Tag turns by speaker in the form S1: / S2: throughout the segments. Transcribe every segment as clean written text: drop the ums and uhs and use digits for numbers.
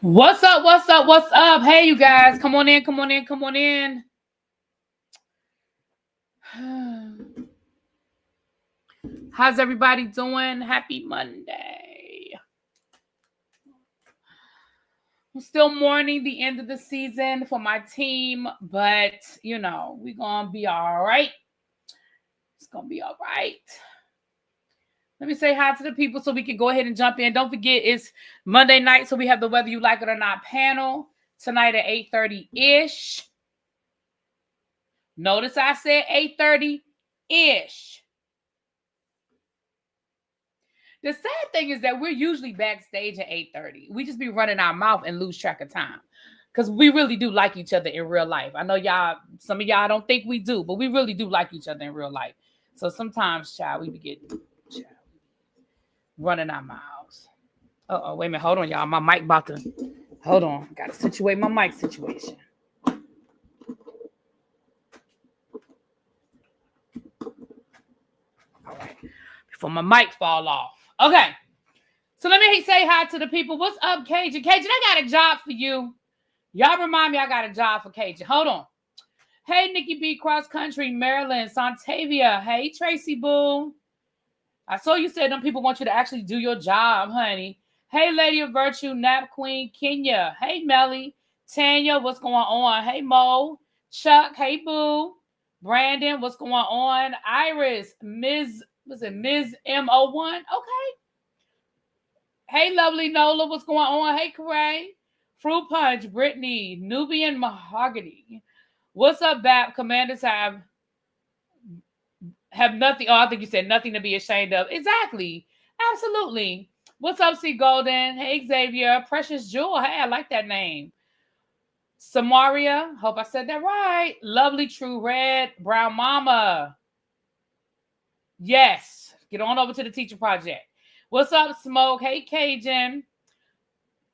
S1: What's up? What's up? What's up? Hey, you guys, come on in, come on in, come on in. How's everybody doing? Happy Monday. I'm still mourning the end of the season for my team, but you know, we're gonna be all right. It's gonna be all right. Let me say hi to the people so we can go ahead and jump in. Don't forget, it's Monday night, so we have the Whether You Like It or Not panel tonight at 8:30-ish. Notice I said 8:30-ish. The sad thing is that we're usually backstage at 8:30. We just be running our mouth and lose track of time because we really do like each other in real life. I know some of y'all don't think we do, but we really do like each other in real life. So sometimes, child, we be getting running our mouths. Uh-oh, wait a minute. Hold on, y'all. My mic about to... Hold on. Got to situate my mic situation. All right. Before my mic fall off. Okay. So let me say hi to the people. What's up, Cajun? Cajun, I got a job for you. Y'all remind me I got a job for Cajun. Hold on. Hey, Nikki B. Cross Country, Maryland, Santavia. Hey, Tracy Boo. I saw you said them people want you to actually do your job, honey. Hey, Lady of Virtue, Nap Queen, Kenya. Hey, Melly. Tanya, what's going on? Hey, Mo. Chuck, hey, Boo. Brandon, what's going on? Iris, Ms. M01? Okay. Hey, Lovely Nola, what's going on? Hey, Corey. Fruit Punch, Brittany, Nubian Mahogany. What's up, Bap? Commanders have nothing. Oh, I think you said nothing to be ashamed of. Exactly. Absolutely. What's up, C Golden? Hey, Xavier. Precious Jewel. Hey, I like that name. Samaria. Hope I said that right. Lovely True Red. Brown Mama. Yes. Get on over to the Teacher Project. What's up, Smoke? Hey, Cajun.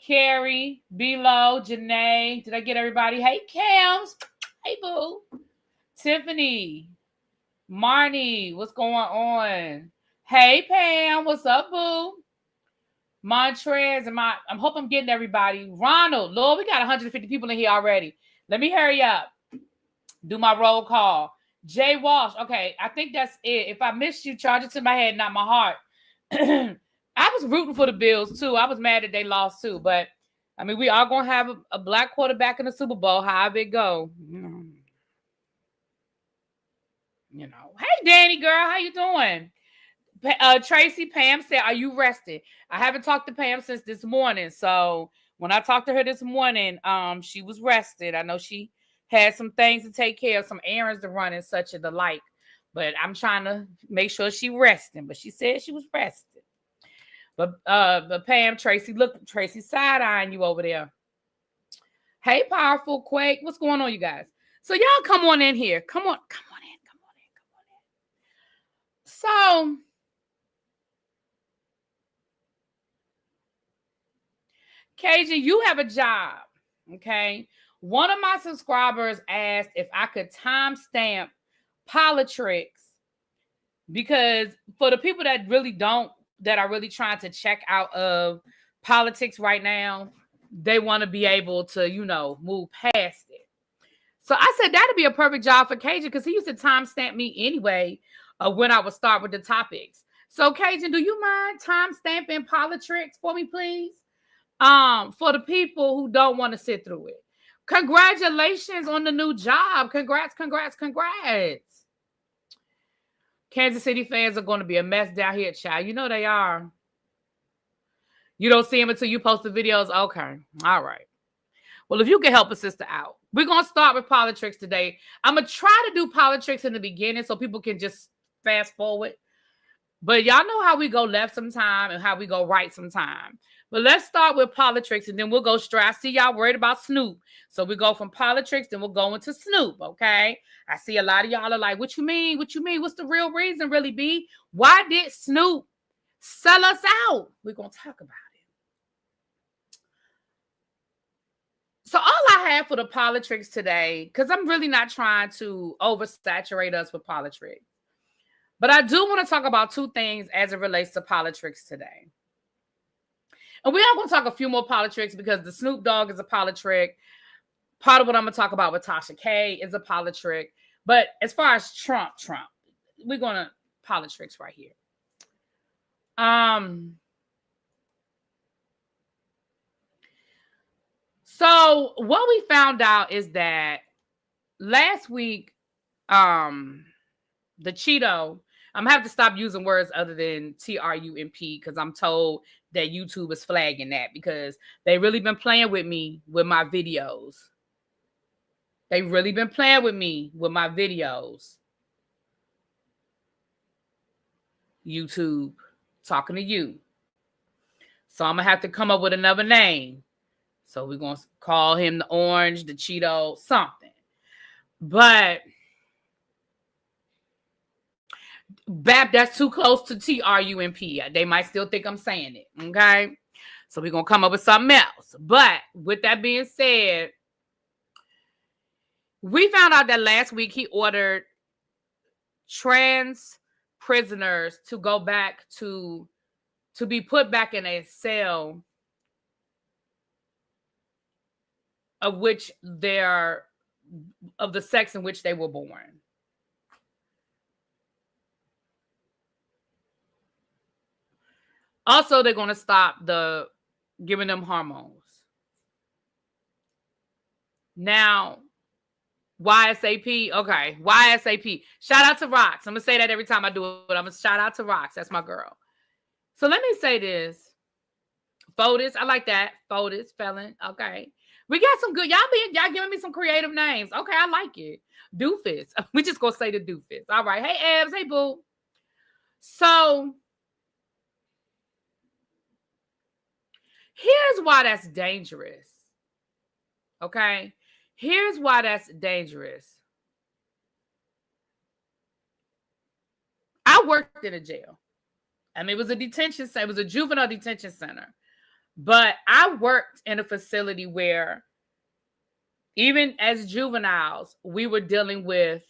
S1: Carrie. Below. Janae. Did I get everybody? Hey, Cams. Hey, Boo. Tiffany. Marnie, what's going on? Hey, Pam, what's up, boo? Montrez, I hope I'm getting everybody. Ronald, Lord, we got 150 people in here already. Let me hurry up. Do my roll call. Jay Walsh, okay, I think that's it. If I missed you, charge it to my head, not my heart. I was rooting for the Bills, too. I was mad that they lost, too. But, I mean, we are going to have a black quarterback in the Super Bowl, however it go. You know, hey, Danny girl, how you doing? Tracy, Pam said, are you rested? I haven't talked to Pam since this morning. So when I talked to her this morning, she was rested. I know she had some things to take care of, some errands to run and such and the like. But I'm trying to make sure she resting. But she said she was rested. But Pam, Tracy, look, Tracy side-eyeing you over there. Hey, Powerful Quake. What's going on, you guys? So y'all come on in here. Come on in. So, Cajun, you have a job, okay? One of my subscribers asked if I could timestamp politics because for the people that are really trying to check out of politics right now, they want to be able to, move past it. So I said that'd be a perfect job for Cajun because he used to timestamp me anyway when I would start with the topics. So Cajun, do you mind timestamping politics for me, please? For the people who don't want to sit through it. Congratulations on the new job. Congrats. Kansas City fans are going to be a mess down here, child. You know they are. You don't see them until you post the videos? Okay. All right. Well, if you can help a sister out, we're going to start with politics today. I'm going to try to do politics in the beginning so people can just fast forward. But y'all know how we go left sometime and how we go right sometime. But let's start with politics and then we'll go straight. I see y'all worried about Snoop. So we go from politics, then we'll go into Snoop, okay? I see a lot of y'all are like, what you mean? What's the real reason really be? Why did Snoop sell us out? We're going to talk about it. So all I have for the politics today, because I'm really not trying to oversaturate us with politics, but I do want to talk about two things as it relates to politics today. And we are going to talk a few more politics because the Snoop Dogg is a politic. Part of what I'm going to talk about with Tasha K is a politic. But as far as Trump, we're going to politics right here. So what we found out is that last week, the Cheeto, I'm gonna have to stop using words other than TRUMP because I'm told that YouTube is flagging that because they really been playing with me with my videos. They really been playing with me with my videos. YouTube, talking to you. So I'm gonna have to come up with another name. So we're gonna call him the Orange, the Cheeto, something. But that's too close to TRUMP. They might still think I'm saying it. Okay. So we're going to come up with something else. But with that being said, we found out that last week he ordered trans prisoners to go back to be put back in a cell of the sex in which they were born. Also, they're going to stop giving them hormones. Now, YSAP, okay, YSAP. Shout out to Rox. I'm going to say that every time I do it. I'm going to shout out to Rox. That's my girl. So let me say this. Fotis, I like that. Fotis, felon, okay. We got some good, y'all giving me some creative names. Okay, I like it. Doofus. We just going to say the doofus. All right. Hey, Ebs. Hey, boo. So here's why that's dangerous. Okay? Here's why that's dangerous. I worked in a jail. I mean, it was a detention center. It was a juvenile detention center. But I worked in a facility where even as juveniles, we were dealing with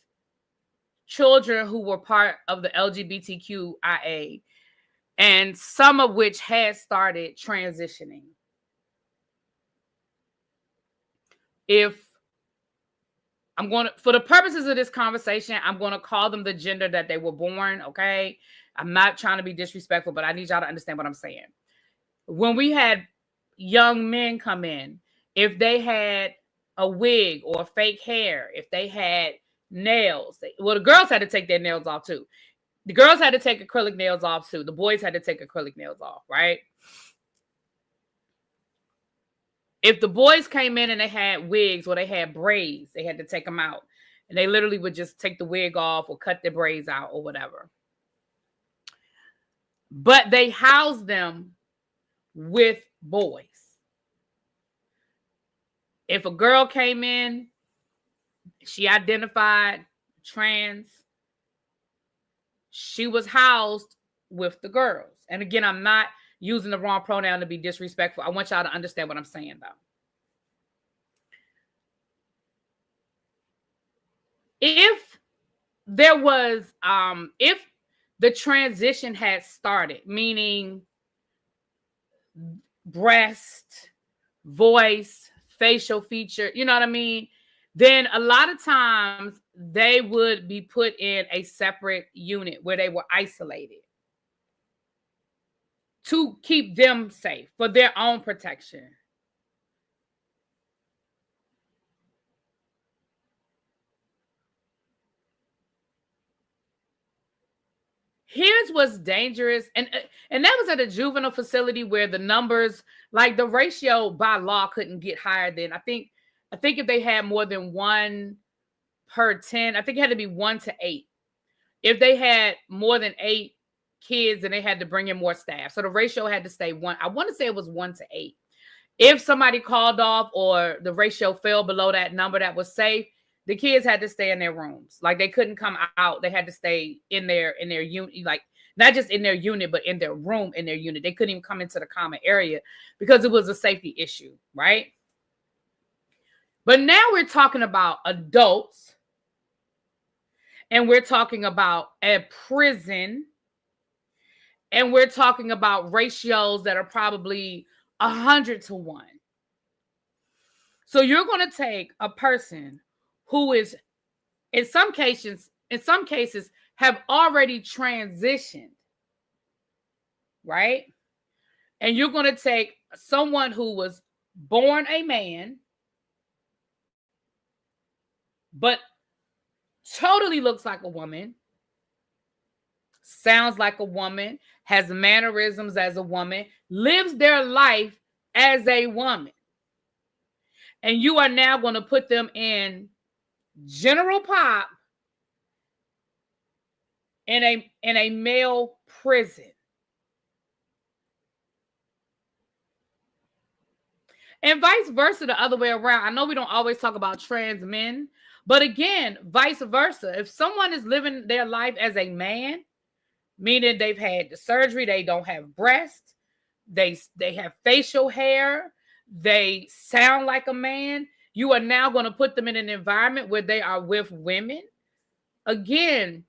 S1: children who were part of the LGBTQIA, and some of which had started transitioning. For the purposes of this conversation, I'm going to call them the gender that they were born, okay? I'm not trying to be disrespectful, but I need y'all to understand what I'm saying. When we had young men come in, if they had a wig or fake hair, if they had nails, the girls had to take their nails off too. The girls had to take acrylic nails off too. The boys had to take acrylic nails off, right? If the boys came in and they had wigs or they had braids, they had to take them out. And they literally would just take the wig off or cut their braids out or whatever. But they housed them with boys. If a girl came in, she identified trans, she was housed with the girls. And again, I'm not using the wrong pronoun to be disrespectful. I want y'all to understand what I'm saying, though. If there was, if the transition had started, meaning breast, voice, facial feature, you know what I mean? Then a lot of times they would be put in a separate unit where they were isolated to keep them safe for their own protection. Here's what's dangerous. And that was at a juvenile facility where the numbers, like the ratio by law couldn't get higher than, I think if they had more than 1 per 10, I think it had to be 1 to 8. If they had more than 8 kids, then they had to bring in more staff. So the ratio had to stay 1. I want to say it was 1 to 8. If somebody called off or the ratio fell below that number that was safe, the kids had to stay in their rooms. Like they couldn't come out. They had to stay in their unit, like not just in their unit, but in their room, in their unit. They couldn't even come into the common area because it was a safety issue, right? But now we're talking about adults, and we're talking about a prison, and we're talking about ratios that are probably 100 to 1. So you're going to take a person who is, in some cases, have already transitioned, right? And you're going to take someone who was born a man, but totally looks like a woman, sounds like a woman, has mannerisms as a woman, lives their life as a woman. And you are now going to put them in general pop in a male prison. And vice versa, the other way around. I know we don't always talk about trans men, but again, vice versa. If someone is living their life as a man, meaning they've had the surgery, they don't have breasts, they have facial hair, they sound like a man, you are now going to put them in an environment where they are with women. Again,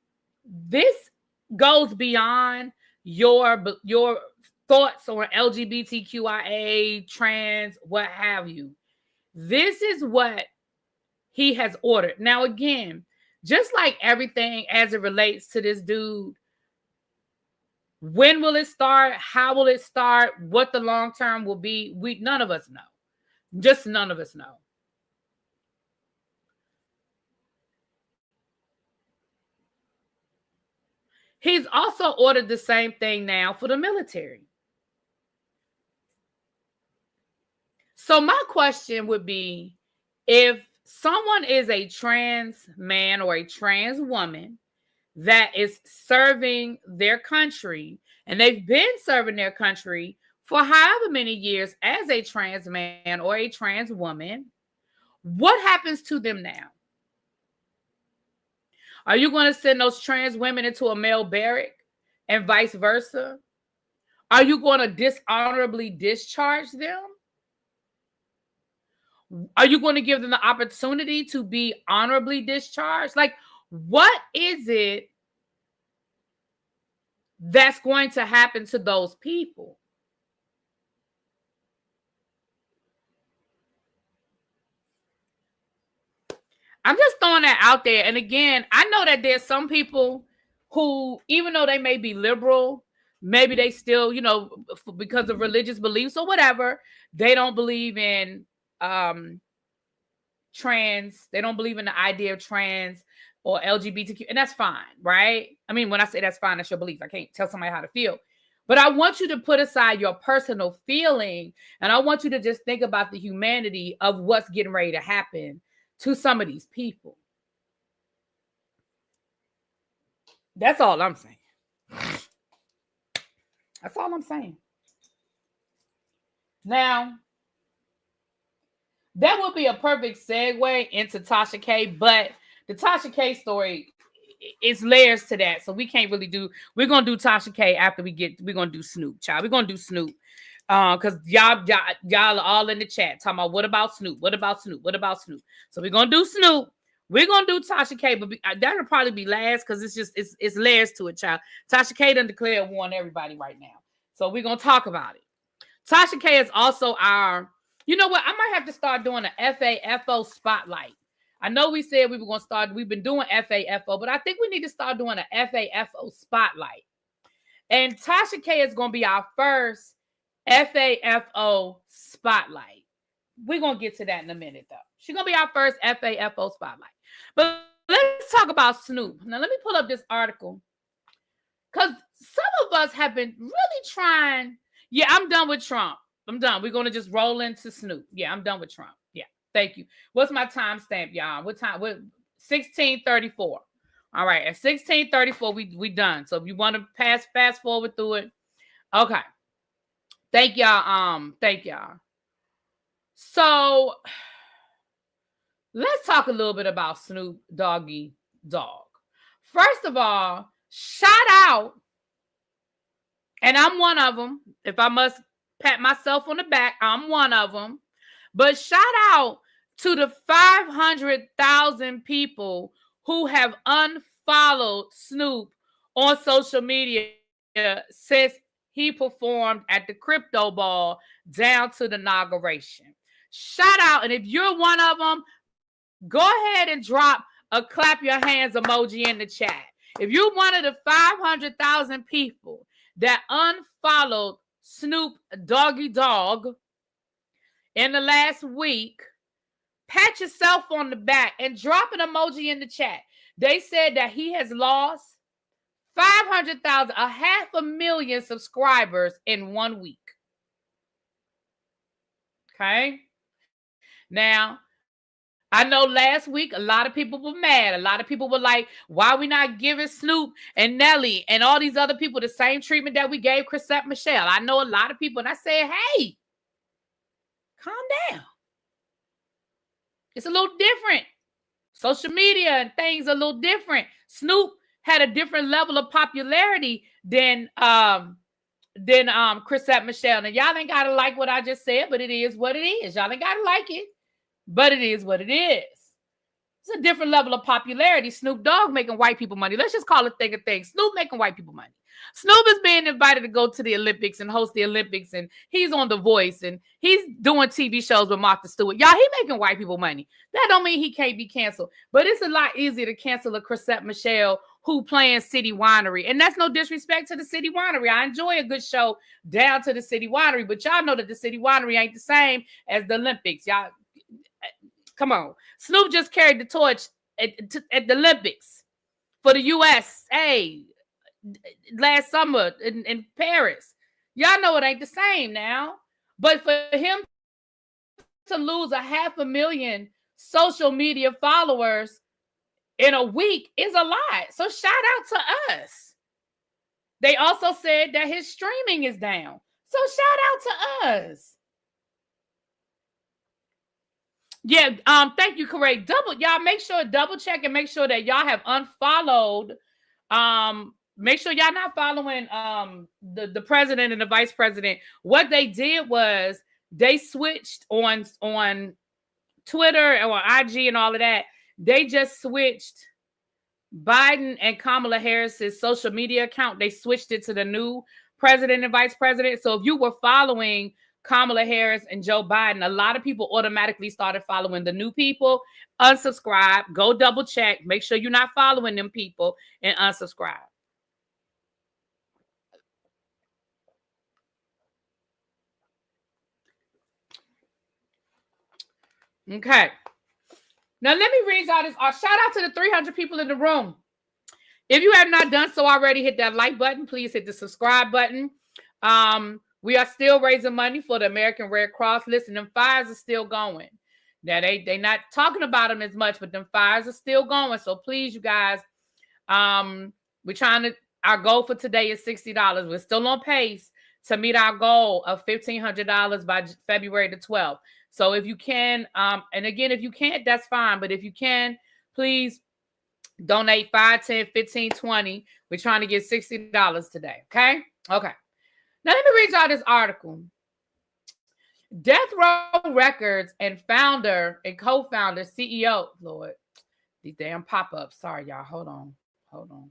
S1: this goes beyond your thoughts on LGBTQIA, trans, what have you. This is what he has ordered. Now, again, just like everything as it relates to this dude, when will it start? How will it start? What the long term will be? None of us know. Just none of us know. He's also ordered the same thing now for the military. So my question would be, if someone is a trans man or a trans woman that is serving their country, and they've been serving their country for however many years as a trans man or a trans woman, what happens to them now? Are you going to send those trans women into a male barrack and vice versa? Are you going to dishonorably discharge them? Are you going to give them the opportunity to be honorably discharged? Like, what is it that's going to happen to those people? I'm just throwing that out there. And again, I know that there's some people who, even though they may be liberal, maybe they still, because of religious beliefs or whatever, they don't believe in trans. They don't believe in the idea of trans or LGBTQ. And that's fine, right? I mean, when I say that's fine, that's your belief. I can't tell somebody how to feel. But I want you to put aside your personal feeling, and I want you to just think about the humanity of what's getting ready to happen to some of these people. That's all I'm saying. That's all I'm saying. Now, that would be a perfect segue into Tasha K, but the Tasha K story, it's layers to that. So we can't really we're going to do Tasha K after we're going to do Snoop, child. We're going to do Snoop. Because y'all are all in the chat talking about what about Snoop? What about Snoop? What about Snoop? So we're gonna do Snoop. We're gonna do Tasha K, but that'll probably be last because it's layers to it, child. Tasha K done declared war on everybody right now, so we're gonna talk about it. Tasha K is also our. You know what? I might have to start doing an FAFO spotlight. I know we said we were gonna start. We've been doing FAFO, but I think we need to start doing an FAFO spotlight. And Tasha K is gonna be our first FAFO spotlight. We're going to get to that in a minute, though. She's going to be our first FAFO spotlight. But let's talk about Snoop. Now, let me pull up this article. Because some of us have been really trying. Yeah, I'm done with Trump. I'm done. We're going to just roll into Snoop. Yeah, I'm done with Trump. Yeah, thank you. What's my timestamp, y'all? What time? 1634. All right, at 1634, we done. So if you want to fast forward through it, okay. Thank y'all. Thank y'all. So let's talk a little bit about Snoop Doggy Dogg. First of all, shout out, and I'm one of them. If I must pat myself on the back, I'm one of them. But shout out to the 500,000 people who have unfollowed Snoop on social media since he performed at the crypto ball down to the inauguration. Shout out. And if you're one of them, go ahead and drop a clap your hands emoji in the chat. If you're one of the 500,000 people that unfollowed Snoop Doggy Dogg in the last week, pat yourself on the back and drop an emoji in the chat. They said that he has lost 500,000, 500,000 subscribers in 1 week. Okay. Now, I know last week a lot of people were mad. A lot of people were like, why are we not giving Snoop and Nelly and all these other people the same treatment that we gave Chrisette Michele? I know a lot of people, and I said, hey, calm down. It's a little different. Social media and things are a little different. Snoop had a different level of popularity than Chrisette Michele. And y'all ain't gotta like what I just said, but it is what it is. Y'all ain't gotta like it, but it is what it is. It's a different level of popularity. Snoop Dogg making white people money. Let's just call it thing a thing. Snoop making white people money. Snoop is being invited to go to the Olympics and host the Olympics, and he's on The Voice, and he's doing TV shows with Martha Stewart. Y'all, he making white people money. That don't mean he can't be canceled, but it's a lot easier to cancel a Chrisette Michele who playing City Winery. And that's no disrespect to the City Winery. I enjoy a good show down to the City Winery, but y'all know that the City Winery ain't the same as the Olympics. Y'all, come on. Snoop just carried the torch at the Olympics for the USA last summer in Paris. Y'all know it ain't the same now. But for him to lose 500,000 social media followers in a week is a lot. So shout out to us. They also said that his streaming is down. So shout out to us. Yeah, thank you, Correct. Y'all make sure, double check and make sure that y'all have unfollowed. Make sure y'all not following the president and the vice president. What they did was they switched on Twitter and on IG and all of that. They just switched Biden and Kamala Harris's social media account. They switched it to the new president and vice president. So if you were following Kamala Harris and Joe Biden, a lot of people automatically started following the new people. Unsubscribe, go double check, make sure you're not following them people, and unsubscribe. Okay. Now let me read y'all this. Shout out to the 300 people in the room. If you have not done so already, hit that like button. Please hit the subscribe button. We are still raising money for the American Red Cross. Listen, them fires are still going. Now, they not talking about them as much, but them fires are still going. So please, you guys, we're trying to, our goal for today is $60. We're still on pace to meet our goal of $1,500 by February the 12th. So if you can, and again, if you can't, that's fine. But if you can, please donate 5, 10, 15, 20. We're trying to get $60 today. Okay. Okay. Now, let me read y'all this article. Death Row Records and founder and co-founder, CEO, Lord, these damn pop-ups. Sorry, y'all. Hold on. Hold on.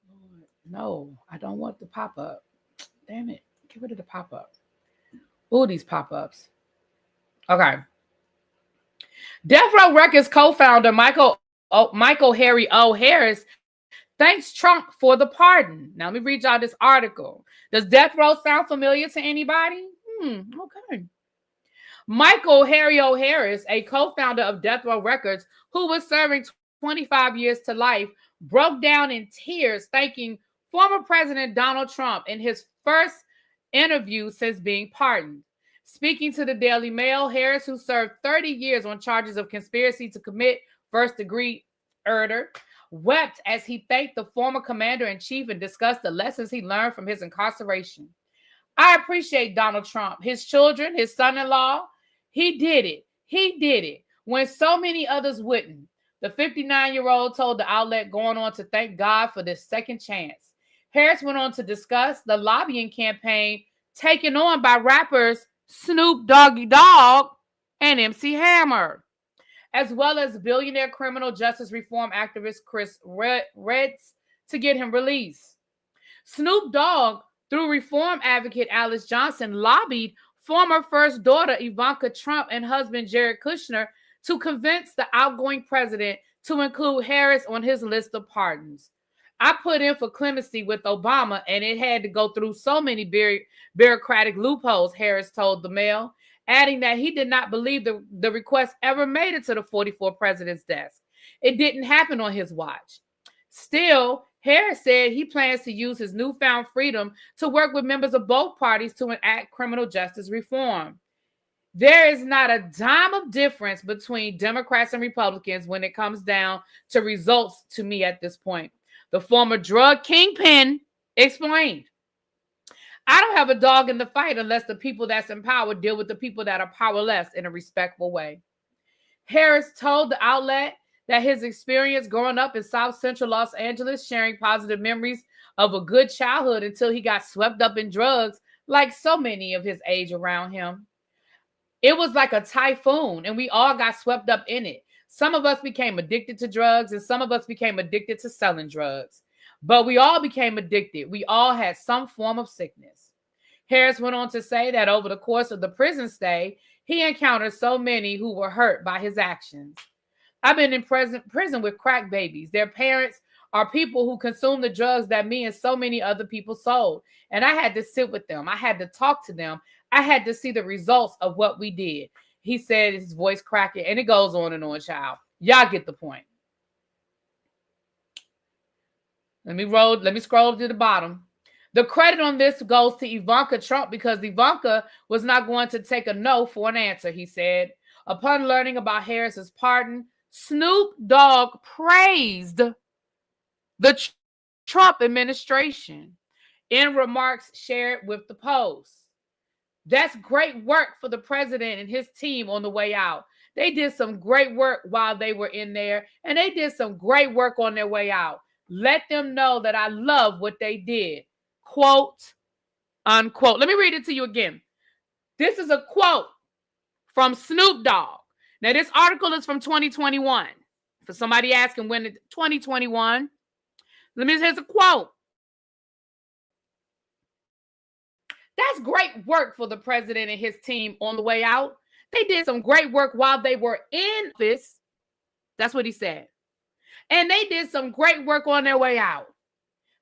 S1: Lord, no, I don't want the pop-up. Damn it. Get rid of the pop-up. Ooh, these pop-ups. Okay. Death Row Records co-founder Michael Harry O. Harris thanks Trump for the pardon. Now, let me read y'all this article. Does Death Row sound familiar to anybody? Okay. Michael Harry O. Harris, a co-founder of Death Row Records, who was serving 25 years to life, broke down in tears thanking former President Donald Trump in his first interview since being pardoned. Speaking to the Daily Mail, Harris, who served 30 years on charges of conspiracy to commit first-degree murder, wept as he thanked the former commander-in-chief and discussed the lessons he learned from his incarceration. I appreciate Donald Trump, his children, his son-in-law. He did it. He did it when so many others wouldn't. The 59-year-old told the outlet, going on to thank God for this second chance. Harris went on to discuss the lobbying campaign taken on by rappers Snoop Doggy Dogg and MC Hammer, as well as billionaire criminal justice reform activist Chris Reds to get him released. Snoop Dogg through reform advocate Alice Johnson, lobbied former First Daughter Ivanka Trump and husband Jared Kushner to convince the outgoing president to include Harris on his list of pardons. I put in for clemency with Obama, and it had to go through so many bureaucratic loopholes, Harris told the Mail, adding that he did not believe the request ever made it to the 44th president's desk. It didn't happen on his watch. Still, Harris said he plans to use his newfound freedom to work with members of both parties to enact criminal justice reform. There is not a dime of difference between Democrats and Republicans when it comes down to results to me at this point. The former drug kingpin explained, I don't have a dog in the fight unless the people that's in power deal with the people that are powerless in a respectful way. Harris told the outlet that his experience growing up in South Central Los Angeles, sharing positive memories of a good childhood until he got swept up in drugs, like so many of his age around him. It was like a typhoon, and we all got swept up in it. Some of us became addicted to drugs, and some of us became addicted to selling drugs. But we all became addicted. We all had some form of sickness. Harris went on to say that over the course of the prison stay, he encountered so many who were hurt by his actions. I've been in prison with crack babies. Their parents are people who consume the drugs that me and so many other people sold. And I had to sit with them. I had to talk to them. I had to see the results of what we did. He said, his voice cracking, and it goes on and on, child. Y'all get the point. Let me scroll to the bottom. The credit on this goes to Ivanka Trump because Ivanka was not going to take a no for an answer, he said. Upon learning about Harris's pardon, Snoop Dogg praised the Trump administration in remarks shared with the Post. That's great work for the president and his team on the way out. They did some great work while they were in there, and they did some great work on their way out. Let them know that I love what they did. Quote, unquote. Let me read it to you again. This is a quote from Snoop Dogg. Now, this article is from 2021. For somebody asking when it's 2021, here's a quote. That's great work for the president and his team on the way out. They did some great work while they were in office. That's what he said. And they did some great work on their way out.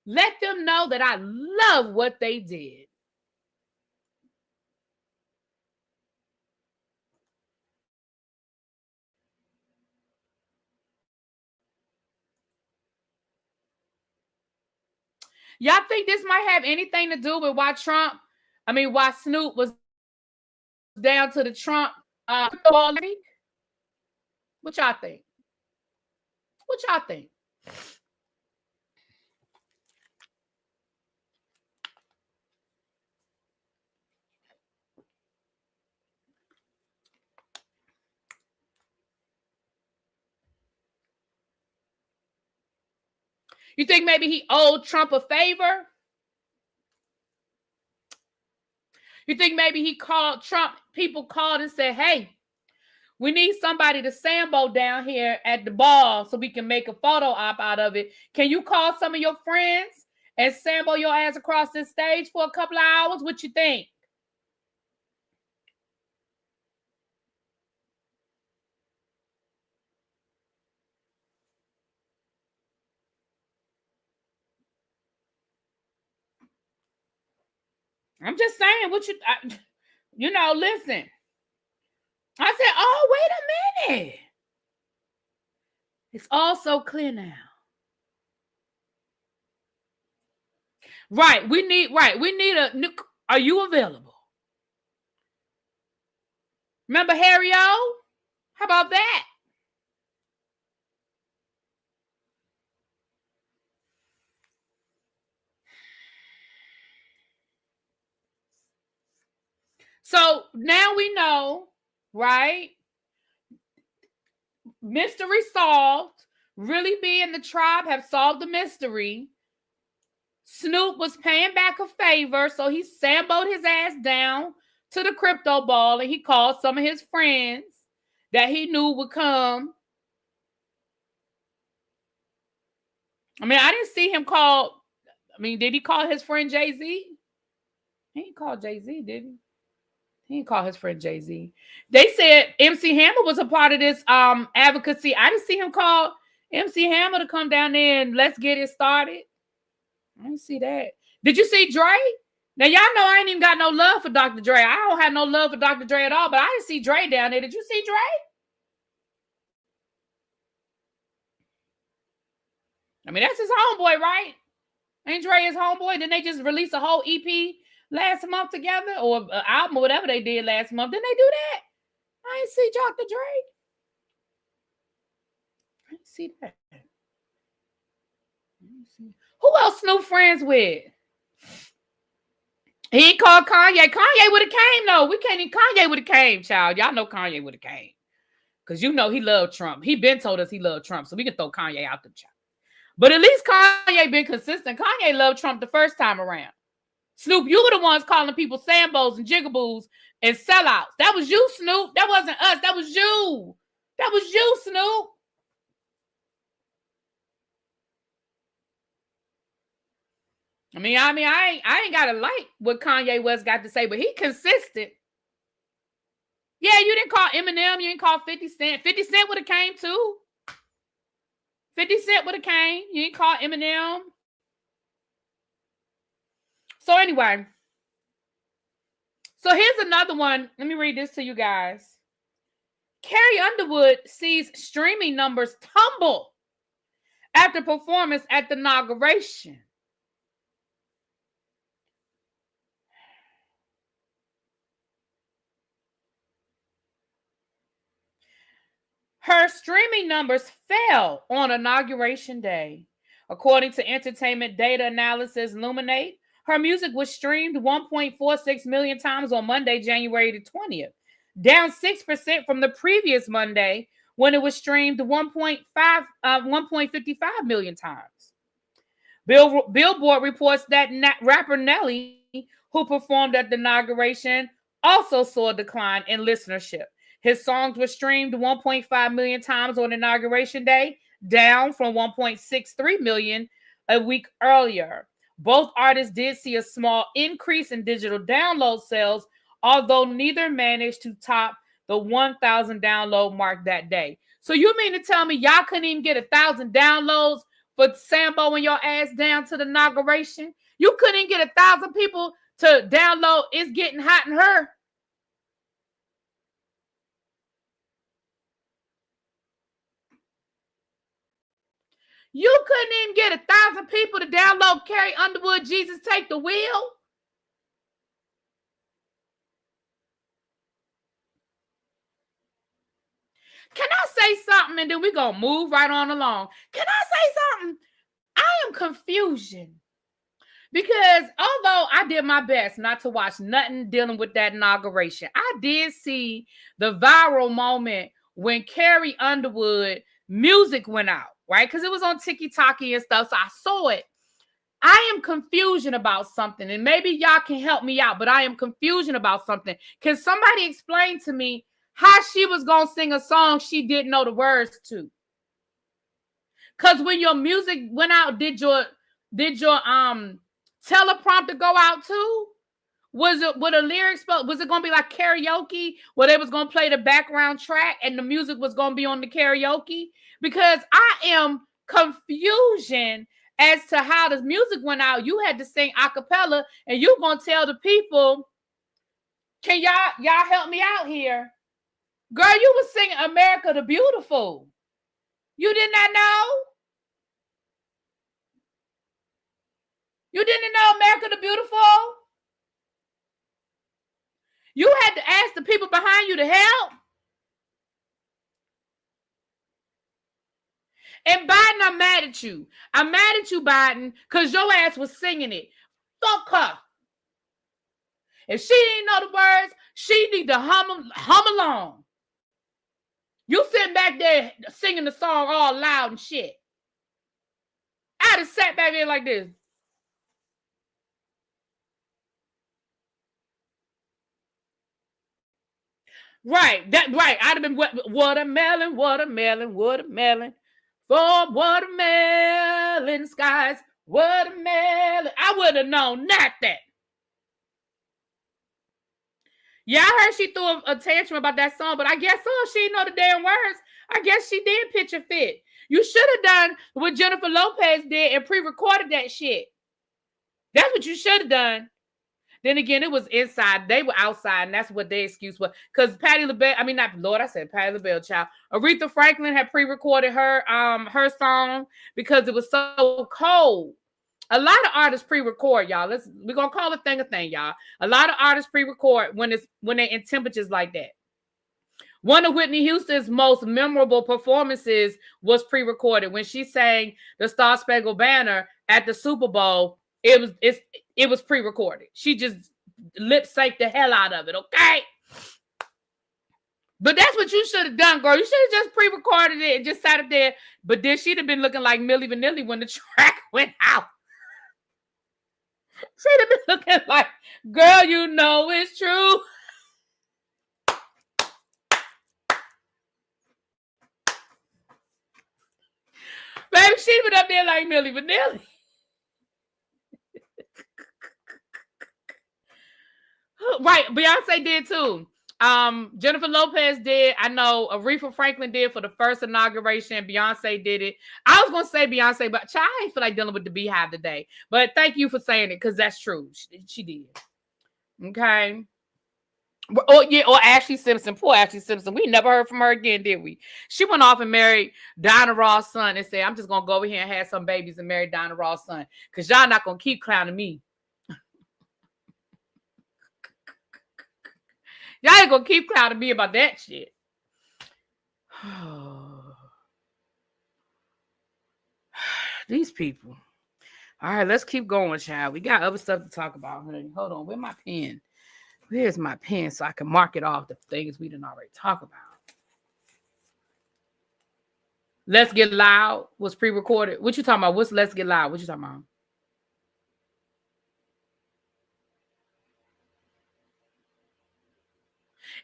S1: Let them know that I love what they did. Y'all think this might have anything to do with why Snoop was down to the Trump crypto league? What y'all think? What y'all think? You think maybe he owed Trump a favor? You think maybe he called Trump, people called and said, hey, we need somebody to sambo down here at the ball so we can make a photo op out of it. Can you call some of your friends and sambo your ass across this stage for a couple of hours? What you think? I'm just saying, listen. I said, oh, wait a minute. It's all so clear now. Right. We need a new, are you available? Remember Harry O? How about that? So now we know, right? Mystery solved. Really B and the tribe have solved the mystery. Snoop was paying back a favor, so he samboed his ass down to the crypto ball and he called some of his friends that he knew would come. I mean, I didn't see him call. I mean, did he call his friend Jay-Z? He ain't called Jay-Z, did he? He didn't call his friend Jay-Z. They said MC Hammer was a part of this advocacy. I didn't see him call MC Hammer to come down there and let's get it started. I didn't see that. Did you see Dre? Now, y'all know I ain't even got no love for Dr. Dre. I don't have no love for Dr. Dre at all, but I didn't see Dre down there. Did you see Dre? I mean, that's his homeboy, right? Ain't Dre his homeboy? Didn't they just release a whole EP last month together? Or an album or whatever they did last month? Didn't they do that? I ain't see Dr. Dre. I didn't see that. Who else Snoop friends with? He ain't called Kanye. Kanye would have came, though. We can't even. Kanye would have came, child. Y'all know Kanye would have came. Because you know he loved Trump. He been told us he loved Trump, so we can throw Kanye out the chat. But at least Kanye been consistent. Kanye loved Trump the first time around. Snoop, you were the ones calling people Sambos and Jigaboos and sellouts. That was you, Snoop. That wasn't us. That was you. That was you, Snoop. I ain't gotta like what Kanye West got to say, but he consistent. Yeah, you didn't call Eminem. You didn't call 50 Cent. 50 Cent would have came too. 50 Cent would have came. You didn't call Eminem. So anyway. So here's another one. Let me read this to you guys. Carrie Underwood sees streaming numbers tumble after performance at the inauguration. Her streaming numbers fell on Inauguration Day. According to entertainment data analysis Luminate, her music was streamed 1.46 million times on Monday, January the 20th, down 6% from the previous Monday when it was streamed 1.55 million times. Billboard reports that rapper Nelly, who performed at the inauguration, also saw a decline in listenership. His songs were streamed 1.5 million times on Inauguration Day, down from 1.63 million a week earlier. Both artists did see a small increase in digital download sales, although neither managed to top the 1,000 download mark that day. So you mean to tell me y'all couldn't even get 1,000 downloads for Sambo and your ass down to the inauguration? You couldn't get 1,000 people to download It's Getting Hot in Her? You couldn't even get 1,000 people to download Carrie Underwood, Jesus Take the Wheel? Can I say something and then we're going to move right on along? Can I say something? I am confusion. Because although I did my best not to watch nothing dealing with that inauguration, I did see the viral moment when Carrie Underwood music went out, right? Because it was on TikTok and stuff, so I saw it. I am confusion about something, and maybe y'all can help me out, but I am confusion about something. Can somebody explain to me how she was going to sing a song she didn't know the words to? Because when your music went out, did your teleprompter go out too? Was it with a lyrics? Was it going to be like karaoke where they was going to play the background track and the music was going to be on the karaoke? Because I am confusion as to how the music went out. You had to sing a cappella, and you going to tell the people, can y'all help me out here? Girl, you was singing America the Beautiful. You did not know? You didn't know America the Beautiful? You had to ask the people behind you to help. And Biden, I'm mad at you. I'm mad at you, Biden, because your ass was singing it. Fuck her. If she didn't know the words, she need to hum along. You sitting back there singing the song all loud and shit. I'd have sat back there like this. Right, right. I'd have been watermelon, watermelon, watermelon. For watermelon skies, watermelon. I would have known not that. Yeah, I heard she threw a tantrum about that song, but I guess so. She didn't know the damn words. I guess she did pitch a fit. You should have done what Jennifer Lopez did and pre-recorded that shit. That's what you should have done. Then again, it was inside. They were outside, and that's what their excuse was. Because Patti LaBelle, I mean, not Lord, I said Patti LaBelle, child. Aretha Franklin had pre-recorded her song because it was so cold. A lot of artists pre-record, y'all. We're gonna call a thing, y'all. A lot of artists pre-record when they're in temperatures like that. One of Whitney Houston's most memorable performances was pre-recorded when she sang the Star Spangled Banner at the Super Bowl. It was pre-recorded. She just lip synced the hell out of it, okay? But that's what you should have done, girl. You should have just pre-recorded it and just sat it there. But then she'd have been looking like Milli Vanilli when the track went out. She'd have been looking like, girl, you know it's true. Baby, she'd have been up there like Milli Vanilli. Right, Beyonce did too. Jennifer Lopez did. I know Aretha Franklin did for the first inauguration. Beyonce did it. I was gonna say Beyonce, but child, I ain't feel like dealing with the Beehive today. But thank you for saying it, because that's true. She did. Okay. Oh yeah, or Ashley Simpson. Poor Ashley Simpson. We never heard from her again, did we? She went off and married Diana Ross' son and said, "I'm just gonna go over here and have some babies and marry Diana Ross' son, because y'all not gonna keep clowning me." Y'all ain't gonna keep clowning me about that shit. These people. All right, let's keep going, child. We got other stuff to talk about, honey. Hold on. Where's my pen? Where's my pen so I can mark it off the things we didn't already talk about? Let's Get Loud was pre-recorded. What you talking about? What's Let's Get Loud? What you talking about?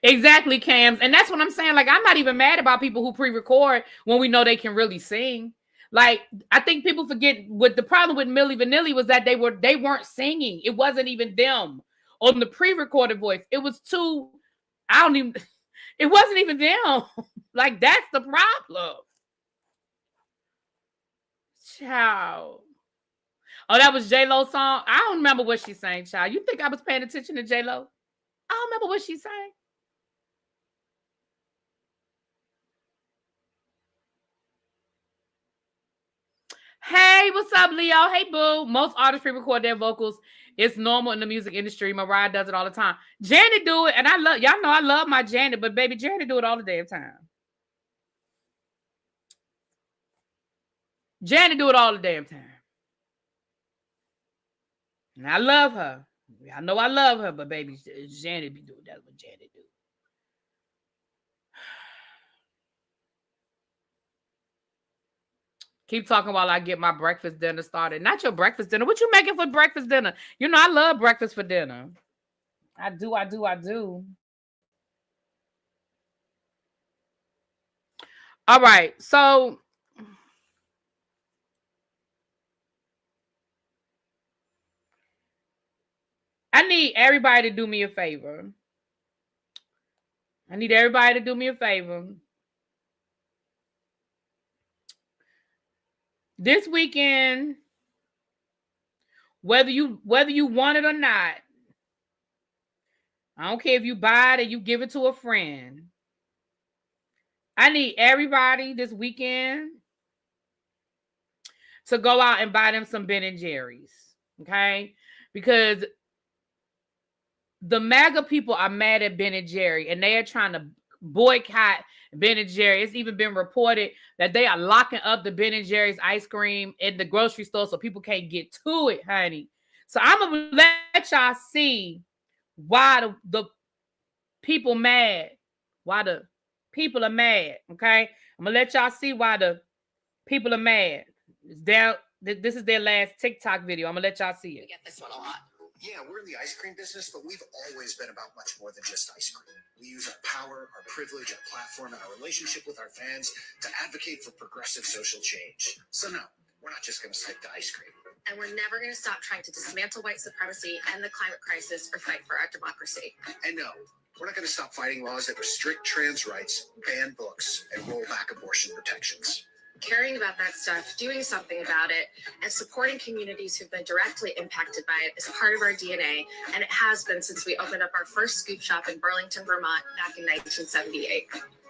S1: Exactly, Cams. And that's what I'm saying. Like, I'm not even mad about people who pre-record when we know they can really sing. Like, I think people forget what the problem with Milli Vanilli was, that they weren't singing. It wasn't even them on the pre-recorded voice. It was it wasn't even them. Like, that's the problem. Child. Oh, that was J-Lo's song? I don't remember what she sang, child. You think I was paying attention to J-Lo? I don't remember what she sang. Hey, what's up, Leo? Hey, boo. Most artists pre-record their vocals. It's normal in the music industry. Mariah does it all the time. Janet do it, and y'all know I love my Janet, but baby, Janet do it all the damn time. Janet do it all the damn time. And I love her. I know I love her, but baby, Janet be doing that's what Janet do. Keep talking while I get my breakfast dinner started. Not your breakfast dinner. What you making for breakfast dinner? You know I love breakfast for dinner. I do. All right. So I need everybody to do me a favor. This weekend, whether you want it or not, I don't care if you buy it or you give it to a friend. I need everybody this weekend to go out and buy them some Ben & Jerry's, okay? Because the MAGA people are mad at Ben & Jerry, and they are trying to boycott Ben & Jerry. It's even been reported that they are locking up the Ben & Jerry's ice cream in the grocery store so people can't get to it, honey. So I'm going to let y'all see why the people mad. Why the people are mad, okay? I'm going to let y'all see why the people are mad. This is their last TikTok video. I'm going to let y'all see it.
S2: We get this one a lot.
S3: Yeah, we're in the ice cream business, but we've always been about much more than just ice cream. We use our power, our privilege, our platform, and our relationship with our fans to advocate for progressive social change. So no, we're not just going to stick to ice cream.
S2: And we're never going to stop trying to dismantle white supremacy and the climate crisis or fight for our democracy.
S3: And no, We're not going to stop fighting laws that restrict trans rights, ban books, and roll back abortion protections.
S2: Caring about that stuff, doing something about it, and supporting communities who've been directly impacted by it is part of our DNA, and it has been since we opened up our first scoop shop in Burlington, Vermont back in 1978.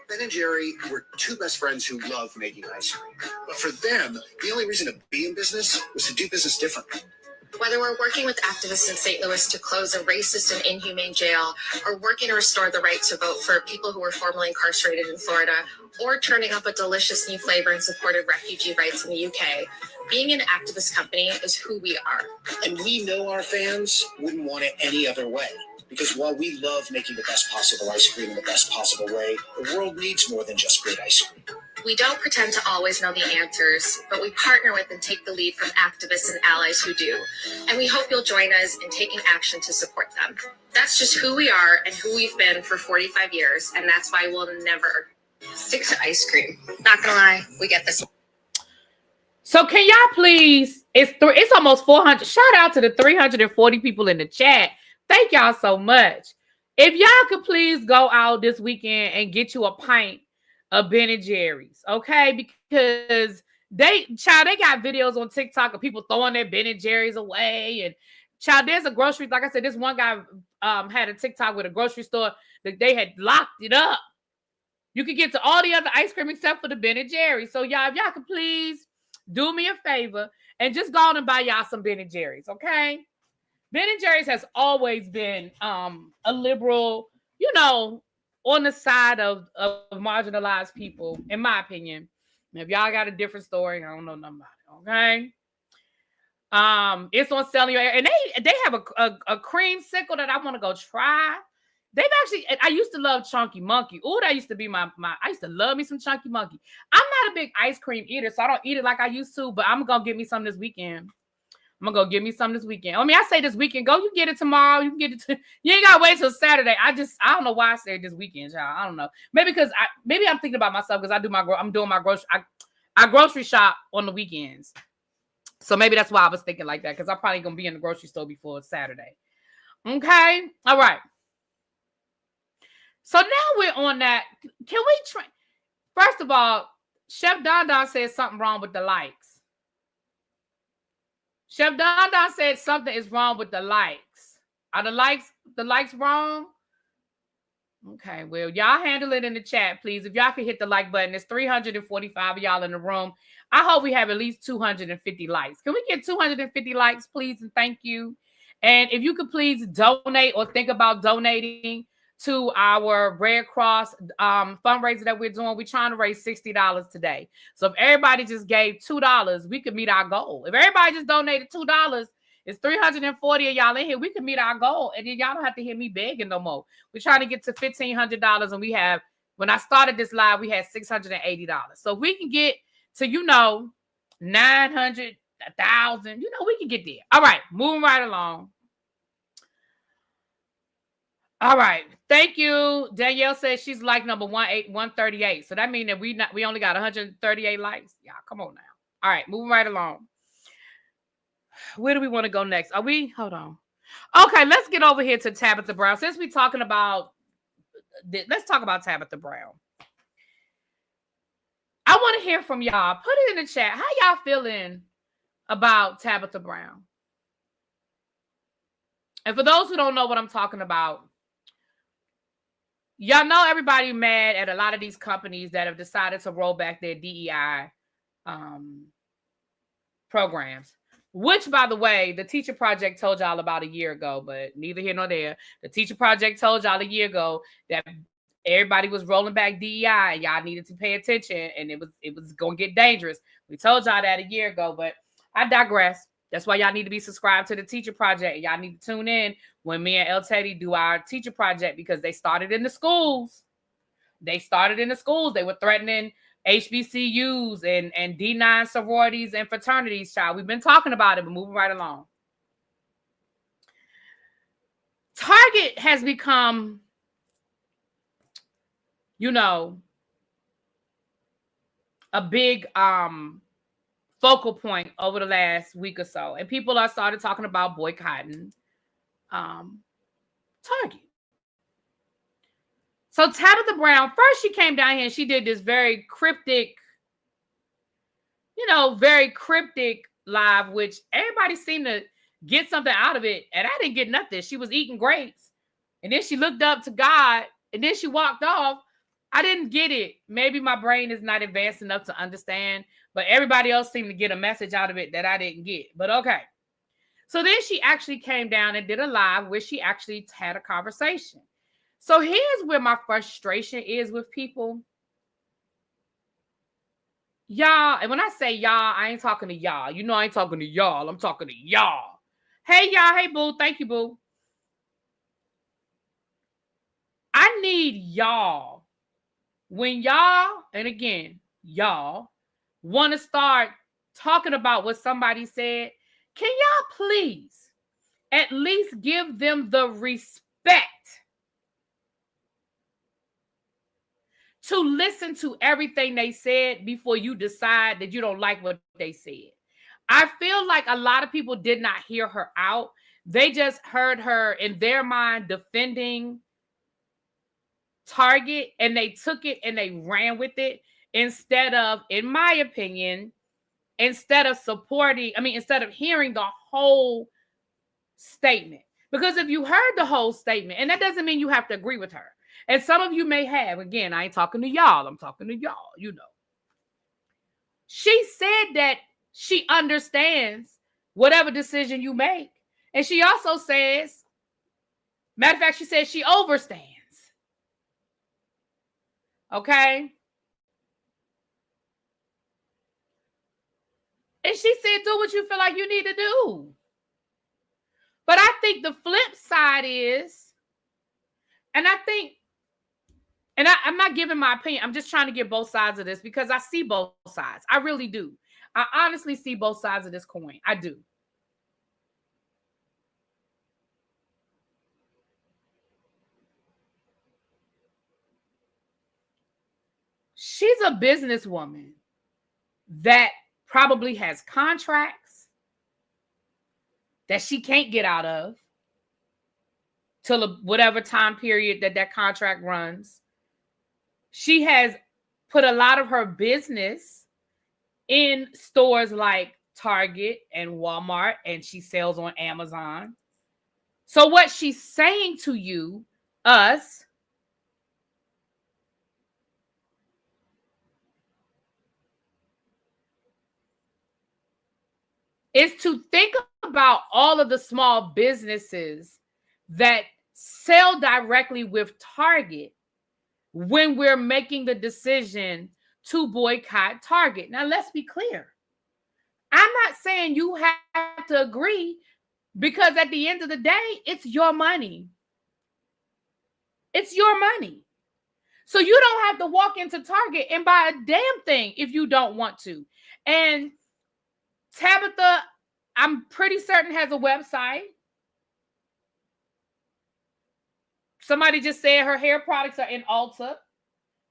S3: Ben and Jerry were two best friends who love making ice cream. But for them, the only reason to be in business was to do business differently.
S2: Whether we're working with activists in St. Louis to close a racist and inhumane jail, or working to restore the right to vote for people who were formerly incarcerated in Florida, or turning up a delicious new flavor in support of refugee rights in the UK, being an activist company is who we are.
S3: And we know our fans wouldn't want it any other way. Because while we love making the best possible ice cream in the best possible way, the world needs more than just great ice cream.
S2: We don't pretend to always know the answers, but we partner with and take the lead from activists and allies who do. And we hope you'll join us in taking action to support them. That's just who we are and who we've been for 45 years, and that's why we'll never stick to ice cream. Not gonna lie, we get this.
S1: So can y'all please, it's almost 400. Shout out to the 340 people in the chat. Thank y'all so much. If y'all could please go out this weekend and get you a pint of Ben and Jerry's, okay? Because they got videos on TikTok of people throwing their Ben and Jerry's away. And there's a grocery, like I said, this one guy had a TikTok with a grocery store that they had locked it up. You could get to all the other ice cream except for the Ben and Jerry's. So y'all, if y'all could please do me a favor and just go on and buy y'all some Ben and Jerry's, okay? Ben and Jerry's has always been a liberal, on the side of marginalized people, in my opinion. And if y'all got a different story, I don't know nothing about it, okay? It's on sale in your area. And they have a creamsicle that I want to go try. I used to love Chunky Monkey. Oh, that used to be I used to love me some Chunky Monkey. I'm not a big ice cream eater, so I don't eat it like I used to, but I'm going to get me some this weekend. I mean, I say this weekend, go, you get it tomorrow. You can get it. You ain't got to wait till Saturday. I don't know why I said this weekend, y'all. I don't know. Maybe because I'm thinking about myself because I'm doing my grocery. I grocery shop on the weekends. So maybe that's why I was thinking like that, because I'm probably going to be in the grocery store before Saturday. Okay. All right. So now we're on that. Can we try? First of all, Chef Don Don said something wrong with the likes. Chef Don Don said something is wrong with the likes. Are the likes wrong? Okay, well, y'all handle it in the chat, please. If y'all can hit the like button, there's 345 of y'all in the room. I hope we have at least 250 likes. Can we get 250 likes, please? And thank you. And if you could please donate or think about donating to our Red Cross fundraiser that we're doing. We're trying to raise $60 today. So if everybody just gave $2, we could meet our goal. If everybody just donated $2, it's 340 of y'all in here. We could meet our goal. And then y'all don't have to hear me begging no more. We're trying to get to $1,500. And we have, when I started this live, we had $680. So if we can get to, 900, 1,000, we can get there. All right, moving right along. All right. Thank you. Danielle says she's like number 138. So that means that we only got 138 likes. Y'all, come on now. All right, moving right along. Where do we want to go next? Hold on. Okay, let's get over here to Tabitha Brown. Since we're talking about, let's talk about Tabitha Brown. I want to hear from y'all. Put it in the chat. How y'all feeling about Tabitha Brown? And for those who don't know what I'm talking about, y'all know everybody mad at a lot of these companies that have decided to roll back their DEI programs, which, by the way, the Teacher Project told y'all about a year ago, but neither here nor there. The Teacher Project told y'all a year ago that everybody was rolling back DEI and y'all needed to pay attention and it was going to get dangerous. We told y'all that a year ago, but I digress. That's why y'all need to be subscribed to the Teacher Project. Y'all need to tune in when me and El Teddy do our Teacher Project, because they started in the schools. They were threatening HBCUs and D9 sororities and fraternities, child. We've been talking about it, but moving right along. Target has become, a big focal point over the last week or so. And people are started talking about boycotting Target. So Tabitha Brown, first she came down here and she did this very cryptic, very cryptic live, which everybody seemed to get something out of it. And I didn't get nothing. She was eating grapes. And then she looked up to God. And then she walked off. I didn't get it. Maybe my brain is not advanced enough to understand. But everybody else seemed to get a message out of it that I didn't get. But okay. So then she actually came down and did a live where she actually had a conversation. So here's where my frustration is with people. Y'all, and when I say y'all, I ain't talking to y'all. You know I ain't talking to y'all. I'm talking to y'all. Hey, y'all. Hey, boo. Thank you, boo. I need y'all. When y'all, and again, y'all, want to start talking about what somebody said, can y'all please at least give them the respect to listen to everything they said before you decide that you don't like what they said? I feel like a lot of people did not hear her out. They just heard her in their mind defending Target, and they took it and they ran with it instead of, in my opinion, instead of hearing the whole statement. Because if you heard the whole statement, and that doesn't mean you have to agree with her. And some of you may have. Again, I ain't talking to y'all. I'm talking to y'all, She said that she understands whatever decision you make. And she also says, matter of fact, she says she overstands. Okay? And she said, do what you feel like you need to do. But I think the flip side is, and I think, and I'm not giving my opinion. I'm just trying to get both sides of this because I see both sides. I really do. I honestly see both sides of this coin. I do. She's a businesswoman that probably has contracts that she can't get out of till whatever time period that contract runs. She has put a lot of her business in stores like Target and Walmart, and she sells on Amazon. So what she's saying to you, us, is to think about all of the small businesses that sell directly with Target when we're making the decision to boycott Target. Now, let's be clear. I'm not saying you have to agree, because at the end of the day, it's your money. It's your money. So you don't have to walk into Target and buy a damn thing if you don't want to. And Tabitha, I'm pretty certain, has a website. Somebody just said her hair products are in Ulta.